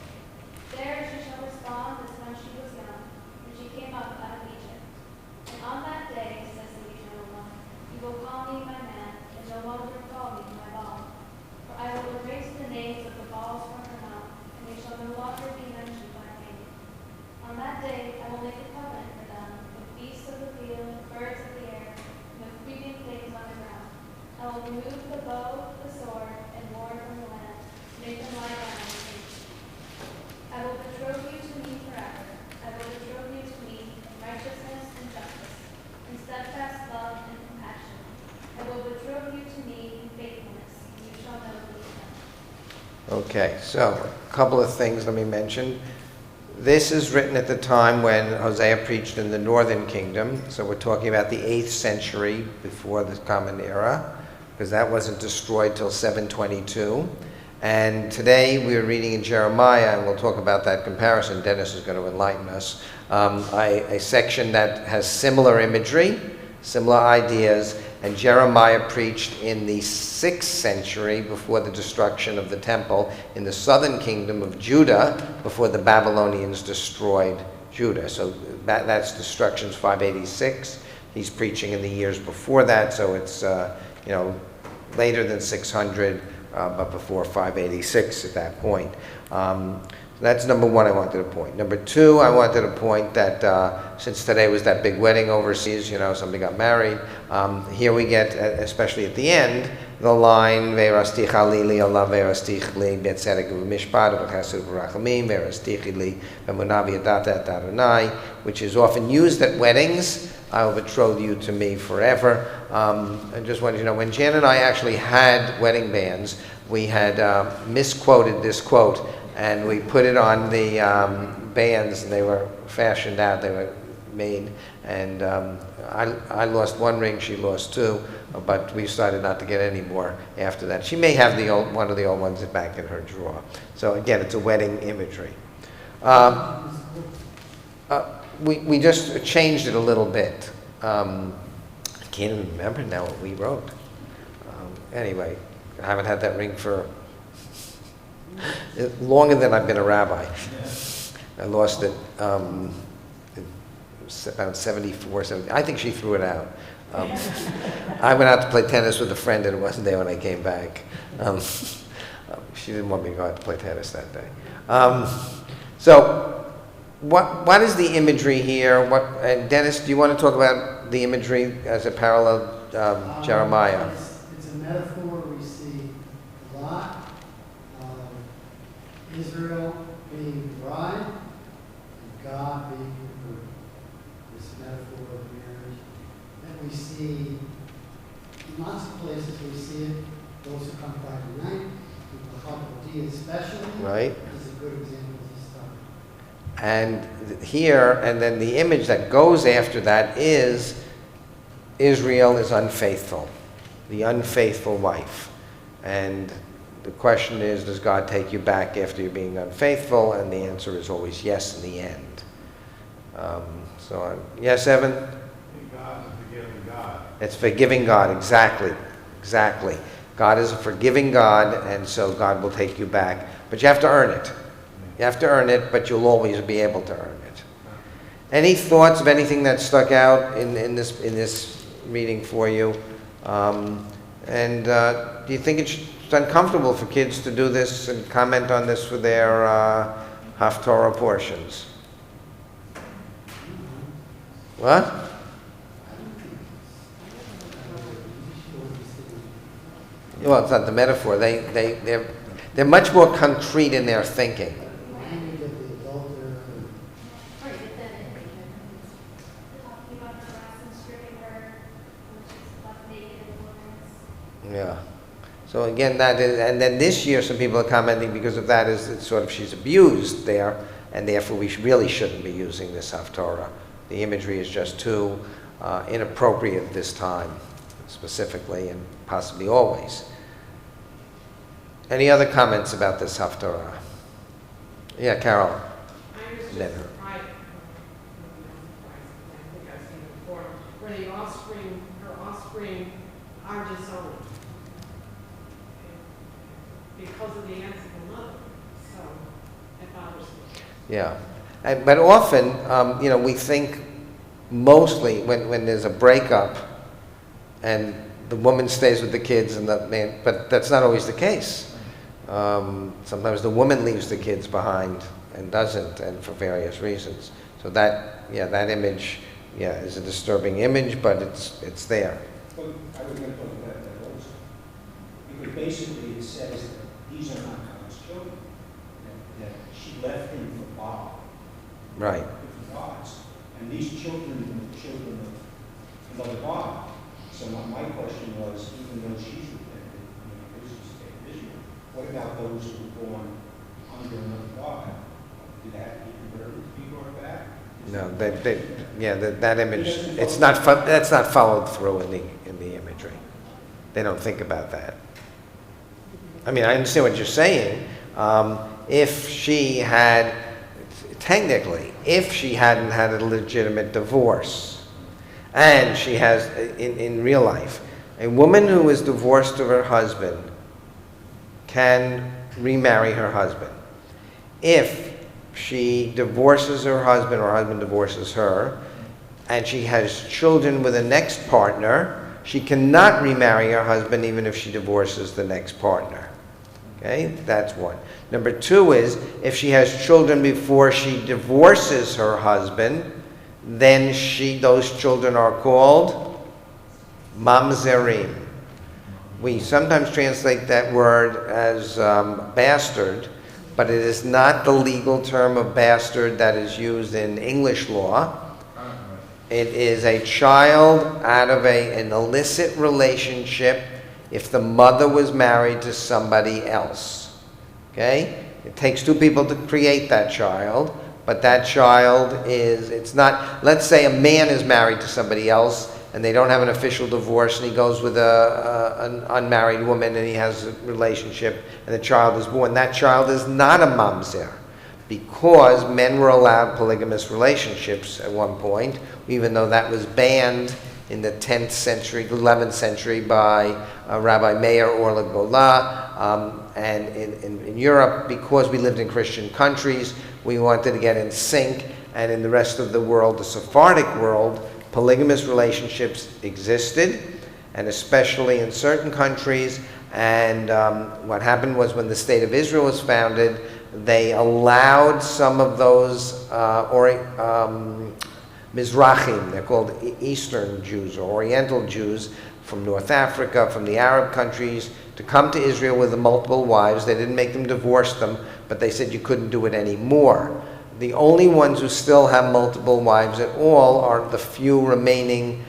There she shall respond as when she was young, when she came up out of Egypt. And on that day, says the Eternal One, you will call me my man, and no longer call me my Baal. For I will erase the names of the Baals from her mouth, and they shall no longer be mentioned by name. On that day I will make a covenant for them, with beasts of the field, birds of the air, and with creeping things on the ground. I will remove the bow, the sword, and war from the land, to make them lie down in peace. I will betroth you to me forever. I will betroth you to me in righteousness and justice, in steadfast love and compassion. I will betroth you to me in faithfulness, and you shall know the Eternal. Okay, so a couple of things let me mention. This is written at the time when Hosea preached in the northern kingdom, so we're talking about the 8th century before the Common Era, because that wasn't destroyed till 722. And today we're reading in Jeremiah, and we'll talk about that comparison. Dennis is going to enlighten us. A section that has similar imagery, similar ideas, and Jeremiah preached in the 6th century before the destruction of the temple in the southern kingdom of Judah, before the Babylonians destroyed Judah. So that's destruction's 586. He's preaching in the years before that, so it's later than 600, but before 586 at that point. That's number one I wanted to point. Number two, I wanted to point that since today was that big wedding overseas, somebody got married, here we get, especially at the end, the line, Ve'erasticha li Allah ve'erastich li betzedek u'mishpat u'chesed u'rachamim ve'erastichi li b'emunah v'yadata et Adonai, which is often used at weddings. I will betroth you to me forever. I just wanted you to know, when Jan and I actually had wedding bands, we had misquoted this quote, and we put it on the bands, and they were fashioned out, they were made, and I lost one ring, she lost two, but we decided not to get any more after that. She may have one of the old ones back in her drawer. So again, it's a wedding imagery. We just changed it a little bit. I can't even remember now what we wrote. Anyway, I haven't had that ring for longer than I've been a rabbi. I lost it about 74, 70. I think she threw it out. I went out to play tennis with a friend and it wasn't there when I came back. She didn't want me to go out to play tennis that day. So what is the imagery here? And Dennis, do you want to talk about the imagery as a parallel Jeremiah? It's a metaphor. We see Lot, Israel being the bride, and God being the groom. This metaphor of marriage. And we see in lots of places we see it. Those who come Friday night, the Chapati especially, right, is a good example of this stuff. And here, and then the image that goes after that is Israel is unfaithful, the unfaithful wife. And the question is, does God take you back after you're being unfaithful? And the answer is always yes in the end. Yes, Evan? God is a forgiving God. It's forgiving God, exactly. God is a forgiving God, and so God will take you back. But you have to earn it. You have to earn it, but you'll always be able to earn it. Any thoughts of anything that stuck out in this reading for you? Do you think it's uncomfortable for kids to do this and comment on this for their Haftorah portions? What? Well, it's not the metaphor. They're much more concrete in their thinking. Language of the adulterer. Right, but then talking about her last and stripping her, when she's left naked in the wilderness. Yeah. So again, that is, and then this year some people are commenting because of that is it's sort of she's abused there, and therefore we really shouldn't be using this Haftorah. The imagery is just too inappropriate this time, specifically, and possibly always. Any other comments about this Haftorah? Yeah, Carol. I was just Never. surprised, I think I've seen it before, where her offspring are disowned because of the answer of the mother. So it bothers me. Yeah. But often, we think mostly when there's a breakup and the woman stays with the kids and the man, but that's not always the case. Sometimes the woman leaves the kids behind and doesn't, and for various reasons. So that image, is a disturbing image, but it's there. Well, I was going to talk about that also. Because basically it says that these are not God's children. That she left him for Bob. Right. For gods. And these children are the children of another God. So my question was, even though she's repented, this is state of Israel, what about those who were born under another God? Did that be converted to be brought back? No, that image, that's not followed through in the imagery. They don't think about that. I mean, I understand what you're saying. If she hadn't had a legitimate divorce, and she has, in real life, a woman who is divorced of her husband can remarry her husband. If she divorces her husband or her husband divorces her, and she has children with the next partner, she cannot remarry her husband even if she divorces the next partner. Okay, that's one. Number two is, if she has children before she divorces her husband, then those children are called mamzerim. We sometimes translate that word as bastard, but it is not the legal term of bastard that is used in English law. It is a child out of an illicit relationship if the mother was married to somebody else. Okay? It takes two people to create that child, but that child it's not, let's say a man is married to somebody else and they don't have an official divorce and he goes with an unmarried woman and he has a relationship and the child is born. That child is not a mamzer because men were allowed polygamous relationships at one point, even though that was banned in the 10th century, 11th century by Rabbi Meir Orla Gola. And in Europe, because we lived in Christian countries, we wanted to get in sync. And in the rest of the world, the Sephardic world, polygamous relationships existed, and especially in certain countries. And what happened was when the State of Israel was founded, they allowed some of those Mizrahim, they're called Eastern Jews or Oriental Jews from North Africa, from the Arab countries, to come to Israel with the multiple wives. They didn't make them divorce them, but they said you couldn't do it anymore. The only ones who still have multiple wives at all are the few remaining,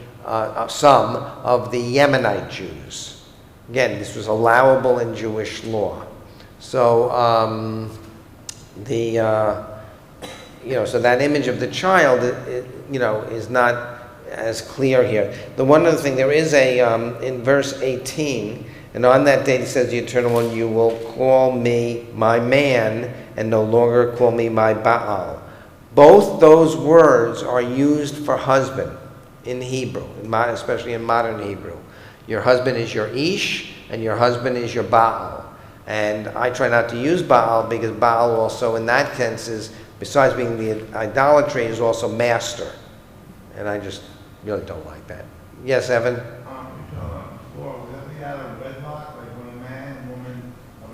some of the Yemenite Jews. Again, this was allowable in Jewish law. So so that image of the child, is not as clear here. The one other thing, there is in verse 18, and on that day, it says, the Eternal One, you will call me my man and no longer call me my Baal. Both those words are used for husband in Hebrew, especially in modern Hebrew. Your husband is your Ish, and your husband is your Baal. And I try not to use Baal because Baal also, in that sense, is, besides being the idolatry, is also master. And I just really don't like that. Yes, Evan?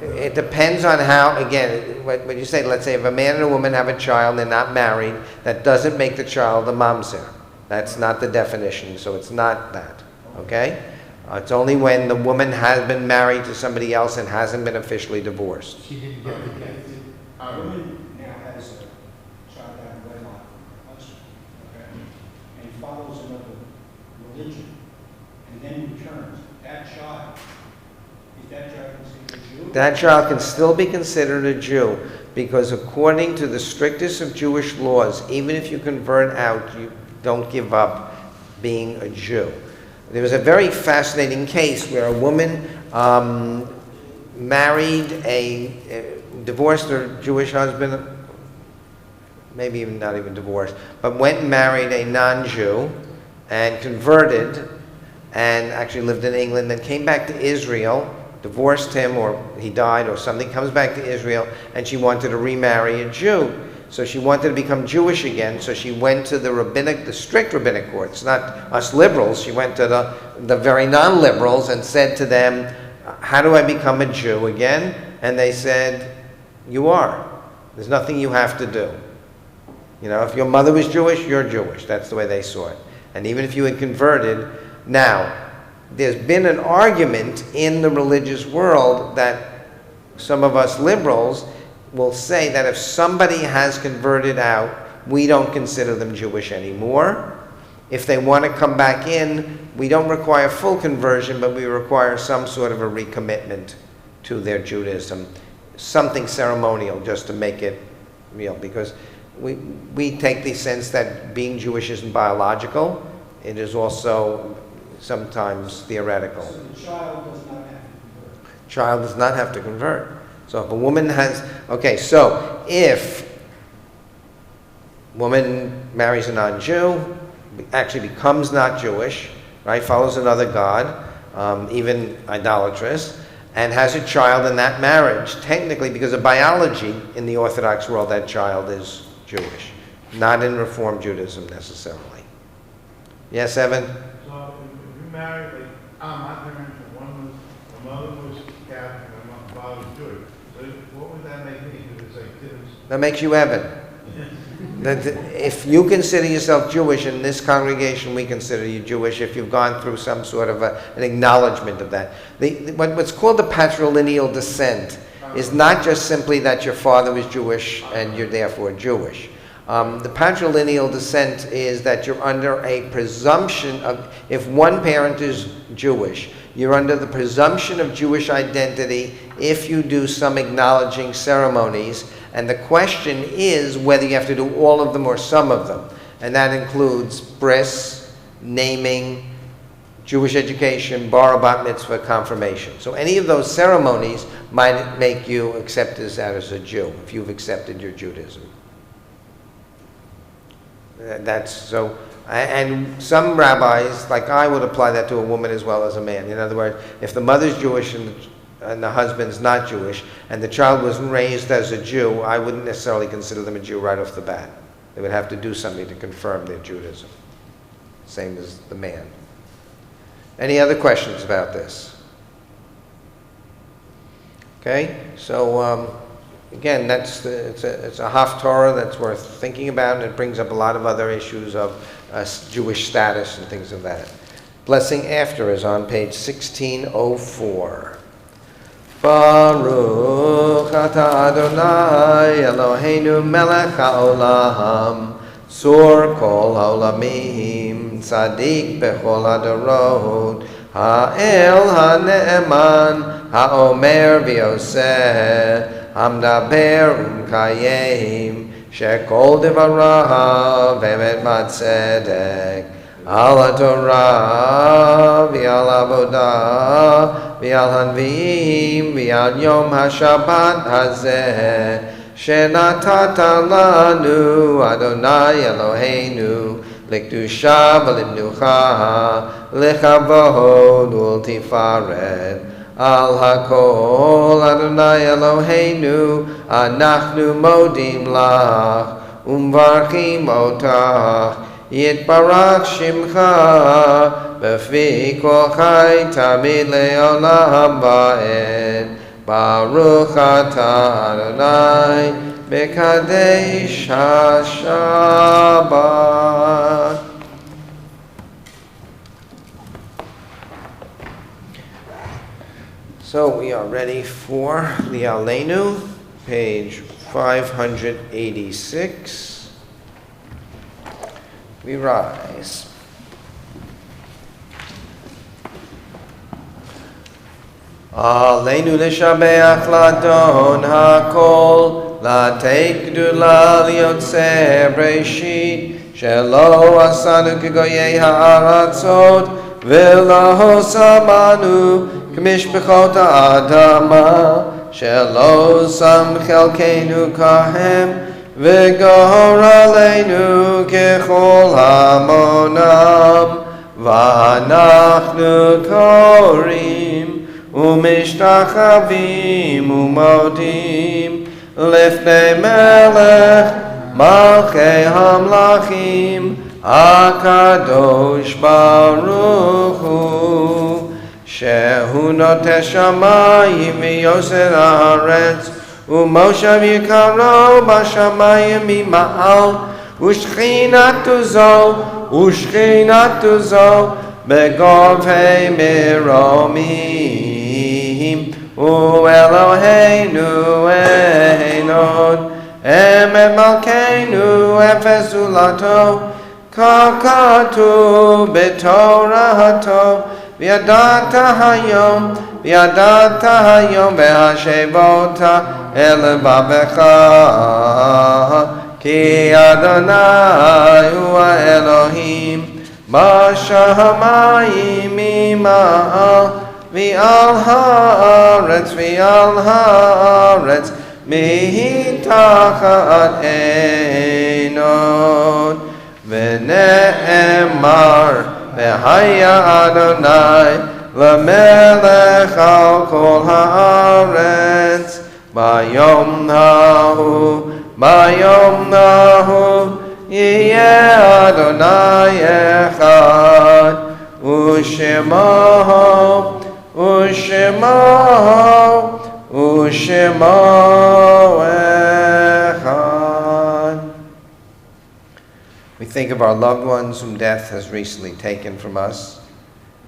It depends on how, again, what you say, let's say if a man and a woman have a child, they're not married, that doesn't make the child a mamzer. That's not the definition, so it's not that, okay? It's only when the woman has been married to somebody else and hasn't been officially divorced. She didn't get the gift. A woman now has a child out of wedlock with a husband, okay? And he follows another religion and then returns. That child, is that child considered a Jew? That child can still be considered a Jew because according to the strictest of Jewish laws, even if you convert out, you don't give up being a Jew. There was a very fascinating case where a woman divorced her Jewish husband, maybe even not even divorced, but went and married a non-Jew and converted and actually lived in England, then came back to Israel, divorced him or he died or something, comes back to Israel, and she wanted to remarry a Jew. So she wanted to become Jewish again, so she went to the strict rabbinic courts, not us liberals. She went to the very non-liberals and said to them, how do I become a Jew again? And they said, you are. There's nothing you have to do. If your mother was Jewish, you're Jewish. That's the way they saw it. And even if you had converted, now, there's been an argument in the religious world that some of us liberals will say that if somebody has converted out, we don't consider them Jewish anymore. If they want to come back in, we don't require full conversion, but we require some sort of a recommitment to their Judaism, something ceremonial just to make it real, because we take the sense that being Jewish isn't biological, it is also sometimes theoretical. So the child does not have to convert. Child does not have to convert. So if a woman so if woman marries a non-Jew, actually becomes not Jewish, right, follows another god, even idolatrous, and has a child in that marriage, technically because of biology in the Orthodox world, that child is Jewish, not in Reform Judaism necessarily. Yes, Evan? So if you married, my parents, my mother was Catholic, my father was Jewish. So what would that make me? Because it's like kids. That makes you Evan. That if you consider yourself Jewish, in this congregation we consider you Jewish if you've gone through some sort of an acknowledgement of that. What's called the patrilineal descent is not just simply that your father was Jewish and you're therefore Jewish. The patrilineal descent is that you're under a presumption of, if one parent is Jewish, you're under the presumption of Jewish identity if you do some acknowledging ceremonies. And the question is whether you have to do all of them or some of them. And that includes bris, naming, Jewish education, bar, bat mitzvah, confirmation. So any of those ceremonies might make you accepted as a Jew, if you've accepted your Judaism. That's so, and some rabbis, like I, would apply that to a woman as well as a man. In other words, if the mother's Jewish and the husband's not Jewish, and the child was raised as a Jew, I wouldn't necessarily consider them a Jew right off the bat. They would have to do something to confirm their Judaism. Same as the man. Any other questions about this? Okay, so again, it's a haftorah that's worth thinking about, and it brings up a lot of other issues of Jewish status and things of that. Blessing after is on page 1604. Baruch atah Adonai Eloheinu melech haolam, Sur kol haolamim, Tzadik bechol hadorot, Ha'el ha'ne'eman, Ha'omer v'yoseh, Hamdaber umkayim, Shekol devarav emet matzedek, Al HaTorah v'al avodah v'al hanviim v'al yom haShabbat hazeh shenatata lanu Adonai Eloheinu l'kedusha v'limnucha lechavod u'ltifaret Al hakol Adonai Eloheinu anachnu modim lach umvarchim otach Yitbarach Shimcha B'fi Kol Chai Tamid Le'olam Va'ed Baruch Atah Adonai B'Kadesh HaShabbat. So we are ready for the Aleinu, page 586. We rise. Aleinu l'shabeach l'adon hakol, l'atei gdula l'yotzei breshit, shelo asanu k'goyei ha'aratzot, v'lo samanu k'mishpechot ha'adama, shelo sam chelkeinu kahem, V'gor aleinu kechol hamonam, v'anachnu korim, u'mishtachavim u'modim, lifnei melech, malchei hamlachim, HaKadosh Baruch Hu, shehu noteh shamayim v'yoser haaretz, Umoshav yikaro b'shamayim mima'al, u'shchinatu zo begorvei meromim, u'Eloheinu einod, emet malkeinu efes ulato, kakatu b'torahato, v'yadata hayom v'hashevota el babecha, ki Adonai hu Elohim, b'shamayim ima'al, v'al haaretz mitachat einod, v'ne'emar v'haya Adonai l'melech al kol haaretz, Bayom nahu, yeh Adonai echad, u'shemo U'shemo echad. We think of our loved ones whom death has recently taken from us,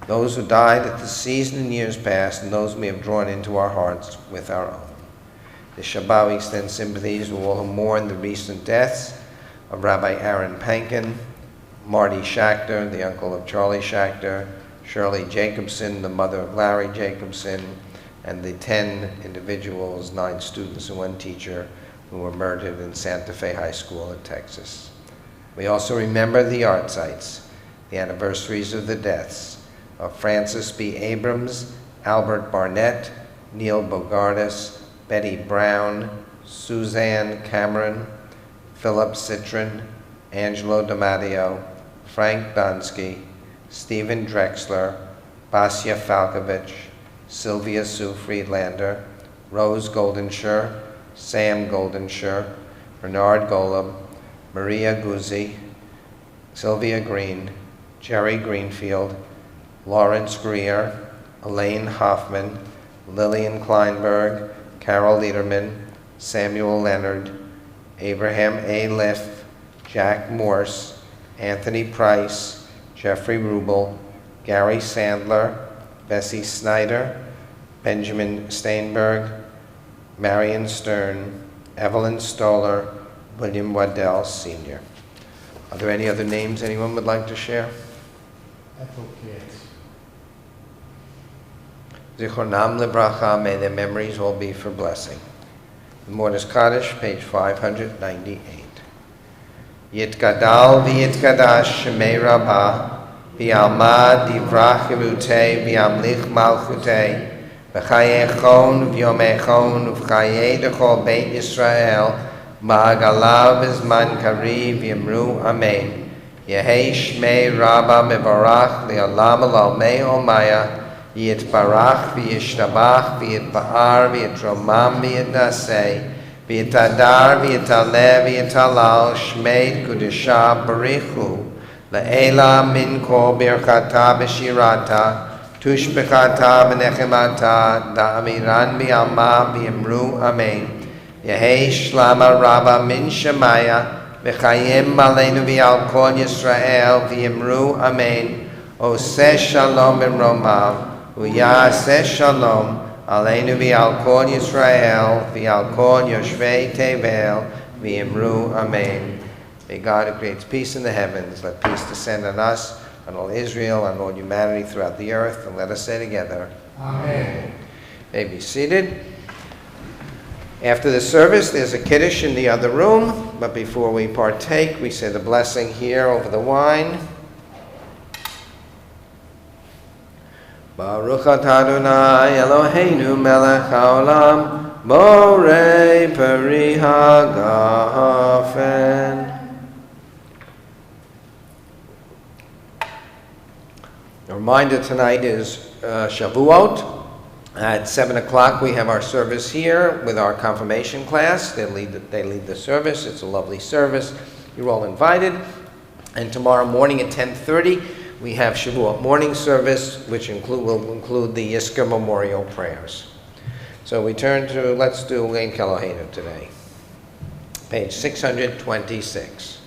those who died at the season in years past, and those we have drawn into our hearts with our own. This Shabbat we extend sympathies to all who mourn the recent deaths of Rabbi Aaron Pankin, Marty Schachter, the uncle of Charlie Schachter, Shirley Jacobson, the mother of Larry Jacobson, and the 10 individuals, 9 students and 1 teacher, who were murdered in Santa Fe High School in Texas. We also remember the art sites, the anniversaries of the deaths of Francis B. Abrams, Albert Barnett, Neil Bogardus, Betty Brown, Suzanne Cameron, Philip Citron, Angelo DiMatteo, Frank Donsky, Stephen Drexler, Basia Falkovich, Sylvia Sue Friedlander, Rose Goldenshire, Sam Goldenshire, Bernard Golub, Maria Guzzi, Sylvia Green, Jerry Greenfield, Lawrence Greer, Elaine Hoffman, Lillian Kleinberg, Carol Liederman, Samuel Leonard, Abraham A. Liff, Jack Morse, Anthony Price, Jeffrey Rubel, Gary Sandler, Bessie Snyder, Benjamin Steinberg, Marion Stern, Evelyn Stoller, William Waddell Sr. Are there any other names anyone would like to share? Advocates. Zichronam lebracha, may their memories all be for blessing. Mortis Kaddish, page 598. Yitgadal v'yitgadash shemei rabbah, v'yalmad divrach yerutei v'yamlich malchutei, v'chayechon v'yomechon v'chayei dechol beit Yisrael, ma'agalav v'zman kariv v'yamru amen. Yehei shmei rabbah mevarach li'olam al'almei omaya, Yitbarach v'yishtabach v'yitba'ar v'yitromam v'yitnaseh v'yitadar v'yitaleh v'yitalal shmei kudusha barichu le'ela min kol birchata b'shirata tushbechata v'nechemata da'amiran v'yalma v'yimru amen. Yehei shlama rabba min shemaya v'chayim aleinu v'yal kol Yisrael v'yimru amen. Oseh shalom b'romav Uyaseh shalom aleinu v'al kol Yisrael v'al kol yoshvei tevel v'yimru amen. May God who creates peace in the heavens, let peace descend on us, on all Israel, on all humanity throughout the earth, and let us say together, Amen. May be seated. After the service, there's a kiddush in the other room, but before we partake, we say the blessing here over the wine. Baruch atah Adonai Eloheinu melech haolam borei peri hagafen. A reminder tonight is Shavuot. At 7 o'clock we have our service here with our confirmation class. They lead the service. It's a lovely service. You're all invited. And tomorrow morning at 10:30 we have Shavuot morning service, which will include the Yisker memorial prayers. So we turn to, let's do Ein Keloheinu today. Page 626.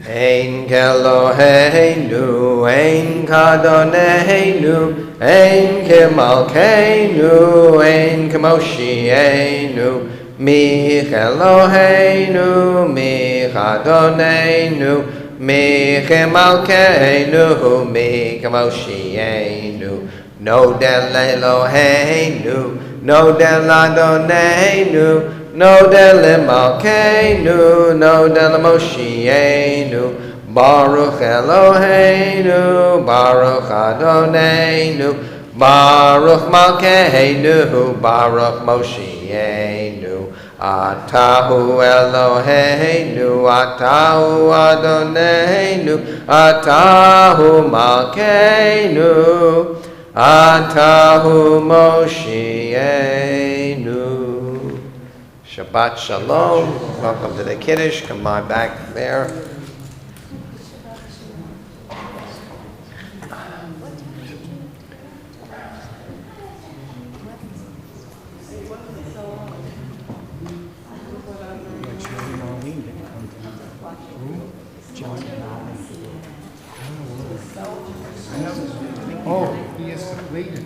Ein Keloheinu, Ein Kadoneinu, Ein Kemalkeinu, Ein Kemoshienu, Mi Keloheinu, Mi Kadoneinu, Mi Kemalkeinu, Mi Kemoshienu, No Del Eloheinu, No Del Adoneinu, No Del Malkeinu, No Del Moshienu, Baruch Eloheinu, Baruch Adoneinu, Baruch Malkeinu, Baruch Moshienu, Atahu Eloheinu, Atahu Adoneinu, Atahu Malkeinu, Atahu Moshienu. Shabbat Shalom. Welcome to the Kiddush. Come on back there.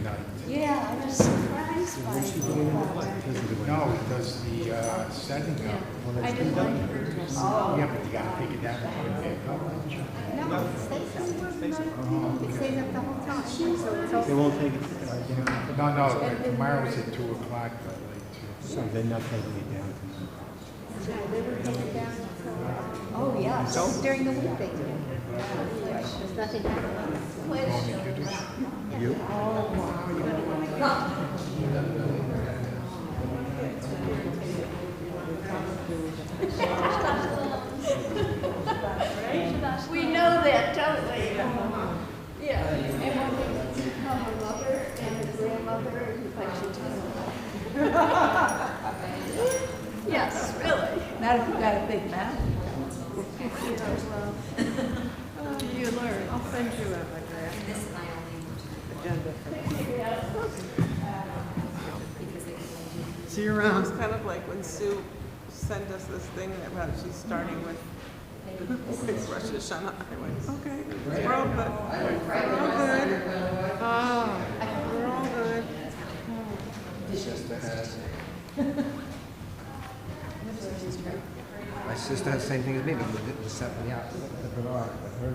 night. Yeah, I was surprised by it. No, he does the setting up. I didn't like her dress. Yeah, but you gotta take it down and put it back up. No, it stays up. It stays up the whole time. So it's They also. won't take it, No, tomorrow's at 2 o'clock, but like, so they're not taking it down. Oh, yeah, so during the week they do. There's nothing happening. You? We know that, don't we? Yeah. And when they become a mother and a grandmother, it's like she does. Yes, really. Not if you've got a big mouth. You learn. I'll send you a draft. Agenda for See you around. It's kind of like when Sue sent us this thing about she's starting with Rosh Hashanah. I went, okay, we're all good. We're all good. Oh, we're all good. My sister has the same thing as me, but it was set me up. The Bernard, but her,